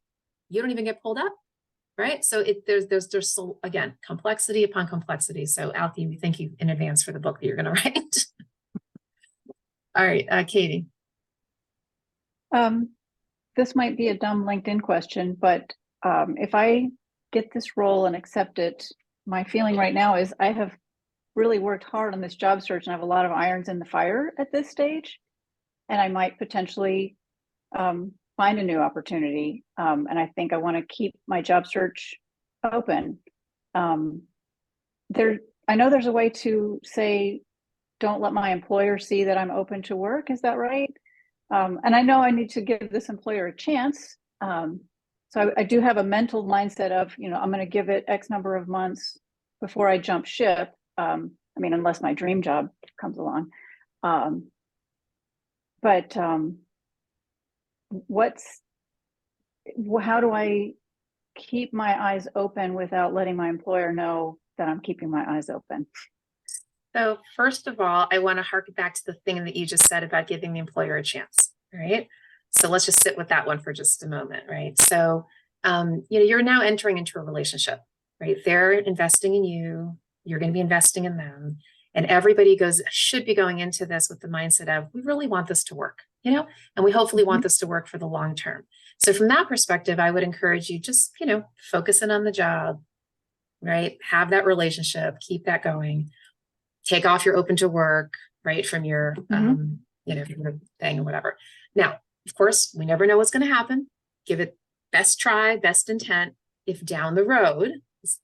you don't even get pulled up. Right. So there's so, again, complexity upon complexity. So Alki, we thank you in advance for the book that you're going to write. All right, Katie. This might be a dumb LinkedIn question, but if I get this role and accept it, my feeling right now is I have really worked hard on this job search and I have a lot of irons in the fire at this stage. And I might potentially find a new opportunity. And I think I want to keep my job search open. I know there's a way to say, don't let my employer see that I'm open to work. Is that right? And I know I need to give this employer a chance. So I do have a mental mindset of, you know, I'm going to give it X number of months before I jump ship. I mean, unless my dream job comes along. How do I keep my eyes open without letting my employer know that I'm keeping my eyes open? So first of all, I want to harken back to the thing that you just said about giving the employer a chance, right? So let's just sit with that one for just a moment, right? So you're now entering into a relationship, right? They're investing in you. You're going to be investing in them. And everybody should be going into this with the mindset of, we really want this to work, and we hopefully want this to work for the long term. So from that perspective, I would encourage you just, focus in on the job, right? Have that relationship, keep that going, take off your open to work, right? From your, from your thing or whatever. Now, of course, we never know what's going to happen. Give it best try, best intent. If down the road,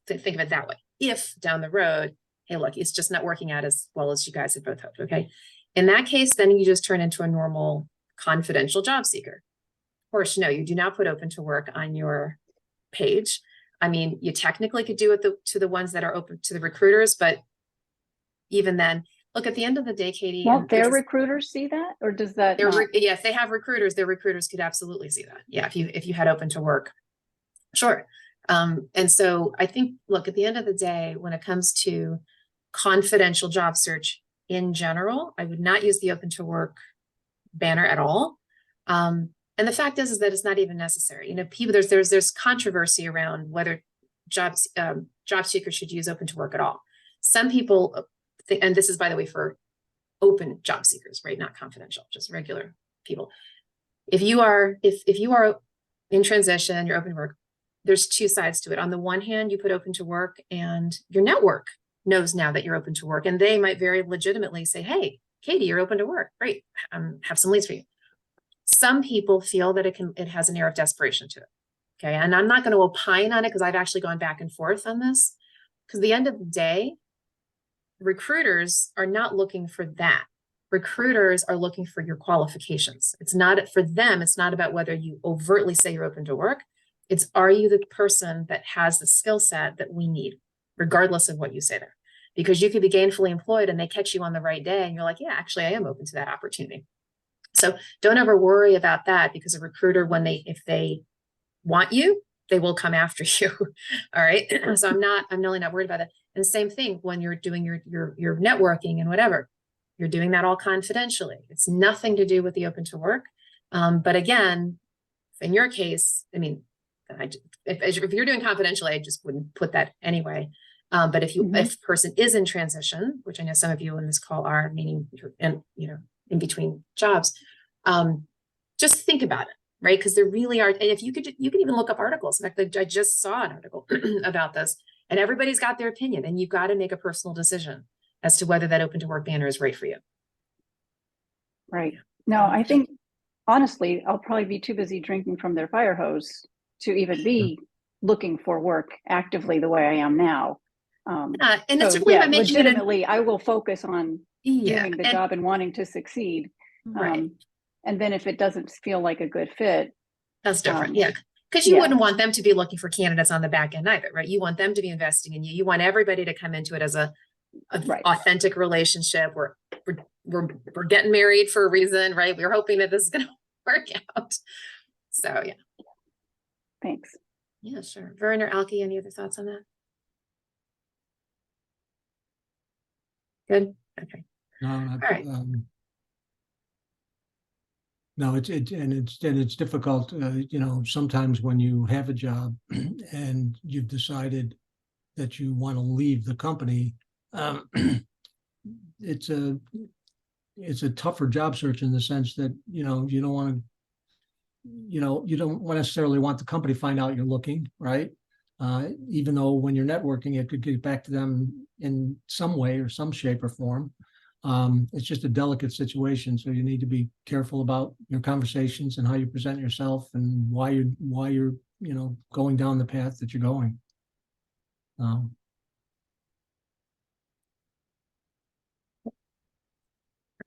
think of it that way. If down the road, hey, look, it's just not working out as well as you guys had both hoped. Okay. In that case, then you just turn into a normal confidential job seeker. Of course, no, you do not put open to work on your page. I mean, you technically could do it to the ones that are open to the recruiters, but even then, look, at the end of the day, Katie. Won't their recruiters see that, or does that? Yeah, if they have recruiters, their recruiters could absolutely see that. Yeah, if you had open to work, sure. And so I think, look, at the end of the day, when it comes to confidential job search in general, I would not use the open to work banner at all. And the fact is that it's not even necessary. People, there's controversy around whether job seekers should use open to work at all. Some people think, and this is, by the way, for open job seekers, right? Not confidential, just regular people. If you are in transition, you're open to work, there's two sides to it. On the one hand, you put open to work and your network knows now that you're open to work, and they might very legitimately say, hey, Katie, you're open to work. Great. Have some leads for you. Some people feel that it has an air of desperation to it. Okay. And I'm not going to opine on it because I've actually gone back and forth on this, because at the end of the day, recruiters are not looking for that. Recruiters are looking for your qualifications. It's not for them. It's not about whether you overtly say you're open to work. It's, are you the person that has the skill set that we need, regardless of what you say there? Because you could be gainfully employed and they catch you on the right day and you're like, yeah, actually, I am open to that opportunity. So don't ever worry about that, because a recruiter, if they want you, they will come after you. All right. So I'm really not worried about that. And the same thing when you're doing your networking and whatever, you're doing that all confidentially. It's nothing to do with the open to work. But again, in your case, I mean, if you're doing confidentially, I just wouldn't put that anyway. But if a person is in transition, which I know some of you in this call are, meaning you're in between jobs, just think about it, right? Because there really are, and if you can even look up articles. In fact, I just saw an article about this, and everybody's got their opinion, and you've got to make a personal decision as to whether that open to work banner is right for you. Right. No, I think honestly, I'll probably be too busy drinking from their fire hose to even be looking for work actively the way I am now. And it's really by making legitimately, I will focus on doing the job and wanting to succeed. Right. And then if it doesn't feel like a good fit, that's different. Because you wouldn't want them to be looking for candidates on the back end either, right? You want them to be investing in you. You want everybody to come into it as a authentic relationship. We're getting married for a reason, right? We're hoping that this is going to work out. So yeah. Thanks. Yeah, sure. Vern or Alki, any other thoughts on that? Good. Okay. No, all right. No, it's difficult. Sometimes when you have a job and you've decided that you want to leave the company, it's a tougher job search in the sense that you don't want to, you don't necessarily want the company to find out you're looking, right? Even though when you're networking, it could get back to them in some way or some shape or form. It's just a delicate situation, so you need to be careful about your conversations and how you present yourself and why you're going down the path that you're going.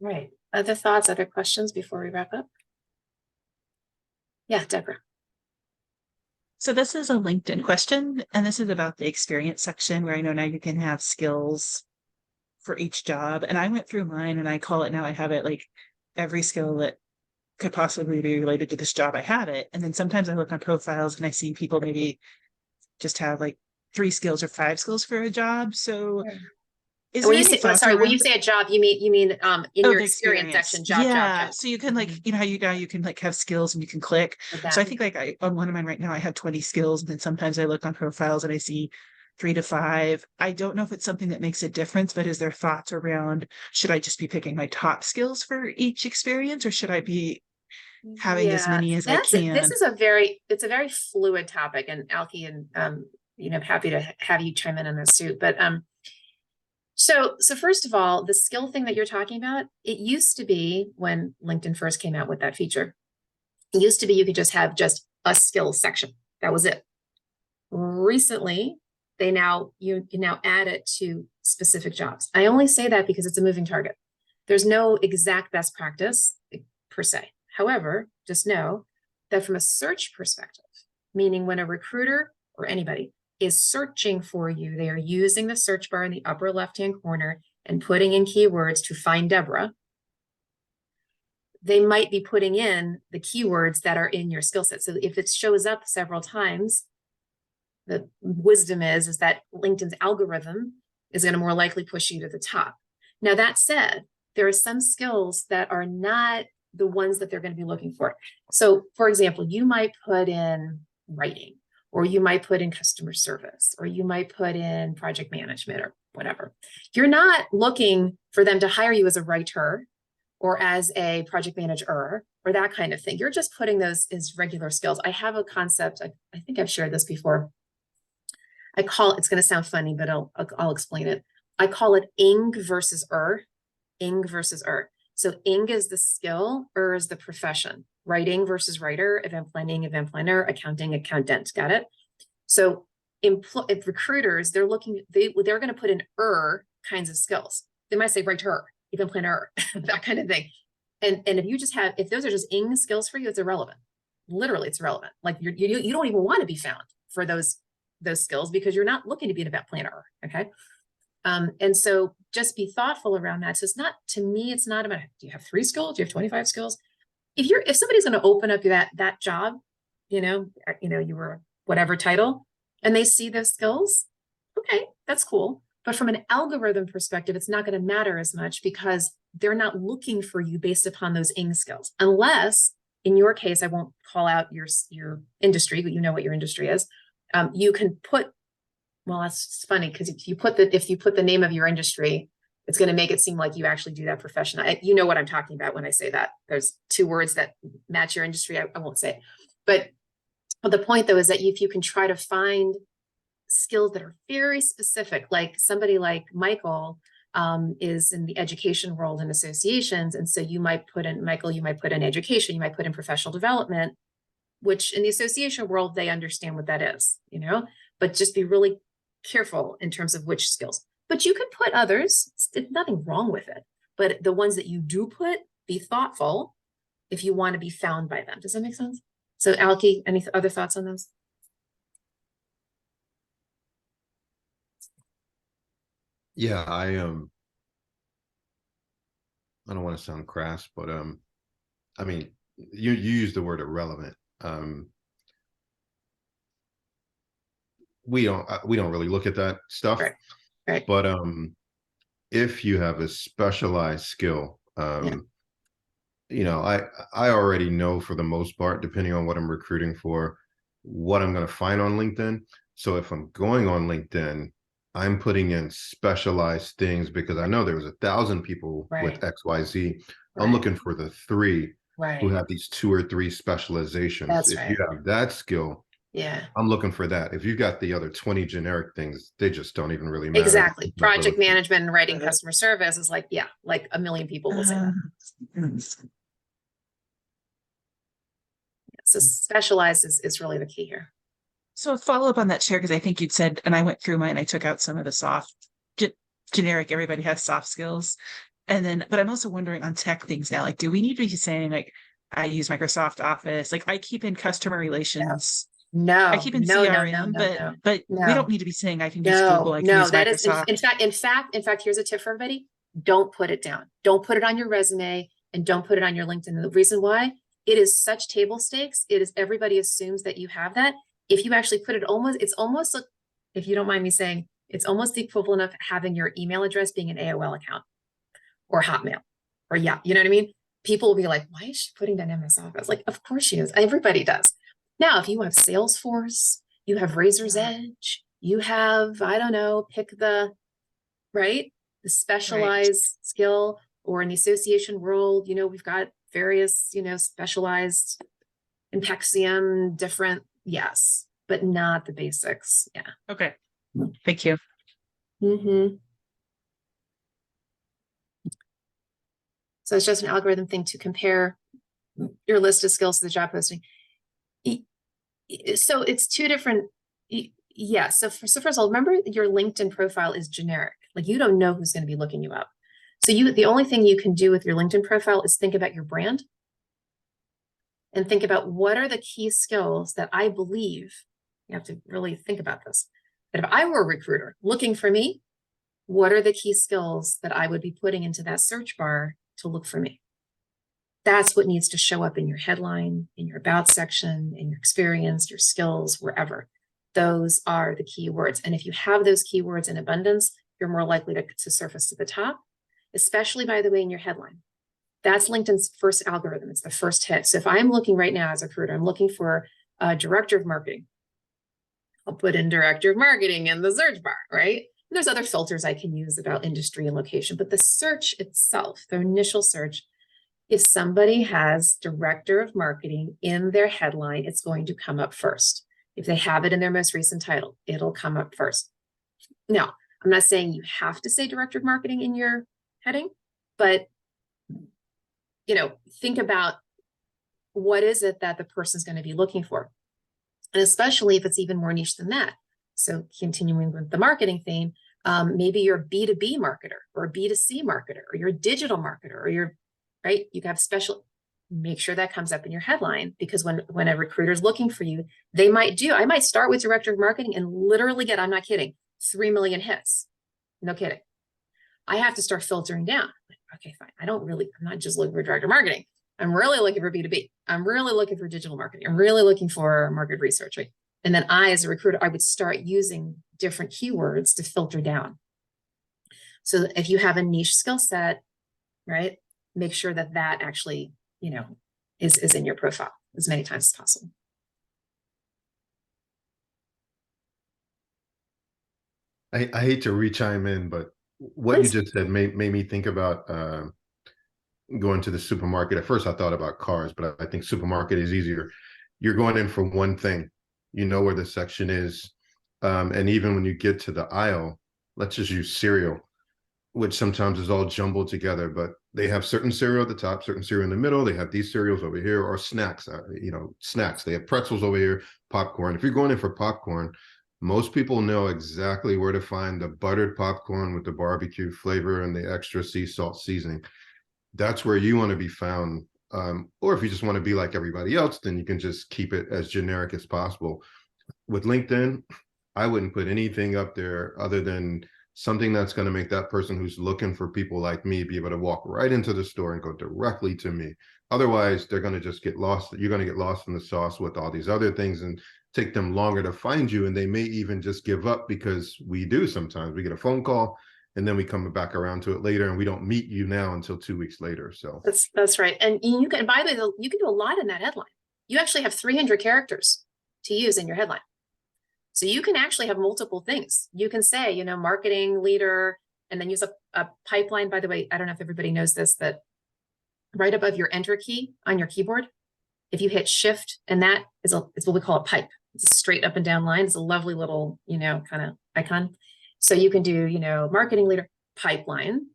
Right. Other thoughts, other questions before we wrap up? Yeah, Deborah. So this is a LinkedIn question, and this is about the experience section where I know now you can have skills for each job. And I went through mine and I call it now, I have it like every skill that could possibly be related to this job, I have it. And then sometimes I look on profiles and I see people maybe just have like 3 skills or 5 skills for a job. So Is And when there you any say, thoughts sorry, when you around- say a job, you mean in Oh, your the experience section, job, yeah. job. So you can like, you know how you now you can like have skills and you can click. So I Exactly. think like on one of mine right now, I have 20 skills, and then sometimes I look on profiles and I see 3 to 5. I don't know if it's something that makes a difference, but is there thoughts around, should I just be picking my top skills for each experience, or should I be having as many as I This can? is it's a very fluid topic, and Alki, and you know, happy to have you chime in on this too. But so first of all, the skill thing that you're talking about, it used to be when LinkedIn first came out with that feature, it used to be you could just have just a skills section. That was it. Recently, you can now add it to specific jobs. I only say that because it's a moving target. There's no exact best practice per se. However, just know that from a search perspective, meaning when a recruiter or anybody is searching for you, they are using the search bar in the upper left-hand corner and putting in keywords to find Deborah. They might be putting in the keywords that are in your skill set. So if it shows up several times, the wisdom is that LinkedIn's algorithm is going to more likely push you to the top. Now, that said, there are some skills that are not the ones that they're going to be looking for. So, for example, you might put in writing, or you might put in customer service, or you might put in project management or whatever. You're not looking for them to hire you as a writer or as a project manager or that kind of thing. You're just putting those as regular skills. I have a concept, I think I've shared this before. I call it, it's going to sound funny, but I'll explain it. I call it ing versus ing versus So ing is the skill, is the profession. Writing versus writer, event planner, accounting, accountant. Got it? So if recruiters, they're going to put in kinds of skills. They might say writer, event planner, that kind of thing. And if those are just ing skills for you, it's irrelevant. Literally, it's irrelevant. Like you don't even want to be found for those skills because you're not looking to be an event planner. Okay. And so just be thoughtful around that. So it's not, to me, it's not about, do you have 3 skills? Do you have 25 skills? If somebody's going to open up that job, you were whatever title, and they see those skills, okay, that's cool. But from an algorithm perspective, it's not going to matter as much because they're not looking for you based upon those ing skills. Unless, in your case, I won't call out your industry, but you know what your industry is. You can put, well, that's funny because if you put the name of your industry, it's going to make it seem like you actually do that professionally. You know what I'm talking about when I say that. There's 2 words that match your industry. I won't say it. But the point, though, is that if you can try to find skills that are very specific, like somebody like Michael is in the education world and associations. And so you might put in, Michael, you might put in education, you might put in professional development, which in the association world, they understand what that is, but just be really careful in terms of which skills. But you could put others, there's nothing wrong with it. But the ones that you do put, be thoughtful if you want to be found by them. Does that make sense? So Alki, any other thoughts on those? Yeah, I don't want to sound crass, but I mean, you use the word irrelevant. We don't really look at that stuff. Right. But if you have a specialized skill, I already know for the most part, depending on what I'm recruiting for, what I'm going to find on LinkedIn. So if I'm going on LinkedIn, I'm putting in specialized things because I know there was 1,000 people with XYZ. I'm looking for the 3 who have these 2 or 3 specializations. That's if you have that skill, I'm looking for that. If you've got the other 20 generic things, they just don't even really matter. Exactly. Project management and writing customer service is like, like a million people will say that. So specialized is really the key here. So a follow up on that, Chair, because I think you'd said, and I went through mine, I took out some of the soft, generic, everybody has soft skills. But I'm also wondering on tech things now, like, do we need to be saying, like, I use Microsoft Office, like I keep in customer relations. No, I keep in CRM, but we don't need to be saying I can use Google, I can use Microsoft. In fact, here's a tip for everybody. Don't put it down. Don't put it on your resume and don't put it on your LinkedIn. And the reason why, it is such table stakes. Everybody assumes that you have that. If you actually put it it's almost like, if you don't mind me saying, It's almost the equivalent of having your email address being an AOL account or Hotmail or yeah, you know what I mean? People will be like, why is she putting that in MS Office? Like, of course she is. Everybody does. Now, if you have Salesforce, you have Razor's Edge, you have, I don't know, pick the, right? The specialized skill, or in the association world, you know, we've got various, you know, specialized Impexium, different, yes, but not the basics. Yeah. Okay. Thank you. Mm-hmm. So it's just an algorithm thing to compare your list of skills to the job posting. So it's two different, yeah. So first of all, remember your LinkedIn profile is generic. Like you don't know who's going to be looking you up. So the only thing you can do with your LinkedIn profile is think about your brand and think about what are the key skills that I believe, you have to really think about this, that if I were a recruiter looking for me, what are the key skills that I would be putting into that search bar to look for me? That's what needs to show up in your headline, in your about section, in your experience, your skills, wherever. Those are the keywords. And if you have those keywords in abundance, you're more likely to surface to the top, especially, by the way, in your headline. That's LinkedIn's first algorithm. It's the first hit. So if I'm looking right now as a recruiter, I'm looking for a director of marketing. I'll put in director of marketing in the search bar, right? And there's other filters I can use about industry and location, but the search itself, the initial search, if somebody has director of marketing in their headline, it's going to come up first. If they have it in their most recent title, it'll come up first. Now, I'm not saying you have to say director of marketing in your heading, but you know, think about what is it that the person's going to be looking for. And especially if it's even more niche than that. So continuing with the marketing theme, maybe you're a B2B marketer or a B2C marketer, or you're a digital marketer, or you're, right? You have special, make sure that comes up in your headline, because when a recruiter is looking for you, I might start with director of marketing and literally get, I'm not kidding, 3 million hits. No kidding. I have to start filtering down. Okay, fine. I'm not just looking for director of marketing. I'm really looking for B2B. I'm really looking for digital marketing. I'm really looking for market research, right? And then I, as a recruiter, I would start using different keywords to filter down. So if you have a niche skill set, right, make sure that that actually, you know, is in your profile as many times as possible. I hate to re-chime in, but what Please. you just said made me think about going to the supermarket. At first I thought about cars, but I think supermarket is easier. You're going in for one thing, you know where the section is. And even when you get to the aisle, let's just use cereal, which sometimes is all jumbled together, but they have certain cereal at the top, certain cereal in the middle. They have these cereals over here, or snacks, snacks. They have pretzels over here, popcorn. If you're going in for popcorn, most people know exactly where to find the buttered popcorn with the barbecue flavor and the extra sea salt seasoning. That's where you want to be found. Or if you just want to be like everybody else, then you can just keep it as generic as possible. With LinkedIn, I wouldn't put anything up there other than something that's going to make that person who's looking for people like me be able to walk right into the store and go directly to me. Otherwise, they're going to just get lost. You're going to get lost in the sauce with all these other things and take them longer to find you. And they may even just give up, because we do sometimes. We get a phone call and then we come back around to it later, and we don't meet you now until 2 weeks later. So That's right. And you can, by the way, you can do a lot in that headline. You actually have 300 characters to use in your headline. So you can actually have multiple things. You can say, you know, marketing leader, and then use a pipeline. By the way, I don't know if everybody knows this, that right above your enter key on your keyboard, if you hit shift, and that is what we call a pipe. It's a straight up and down line. It's a lovely little, you know, kind of icon. So you can do, you know, marketing leader, pipeline,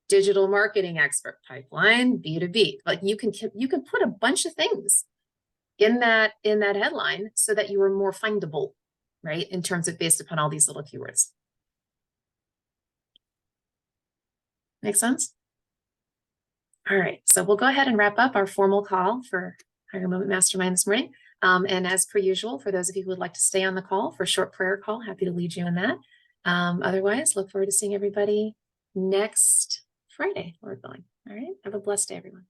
digital marketing expert, pipeline, B2B. Like you can put a bunch of things in that headline so that you are more findable, right? In terms of based upon all these little keywords. Make sense? All right, so we'll go ahead and wrap up our formal call for Hire Moment Mastermind this morning. And as per usual, for those of you who would like to stay on the call for a short prayer call, happy to lead you in that. Otherwise, look forward to seeing everybody next Friday. We're going. All right, have a blessed day, everyone.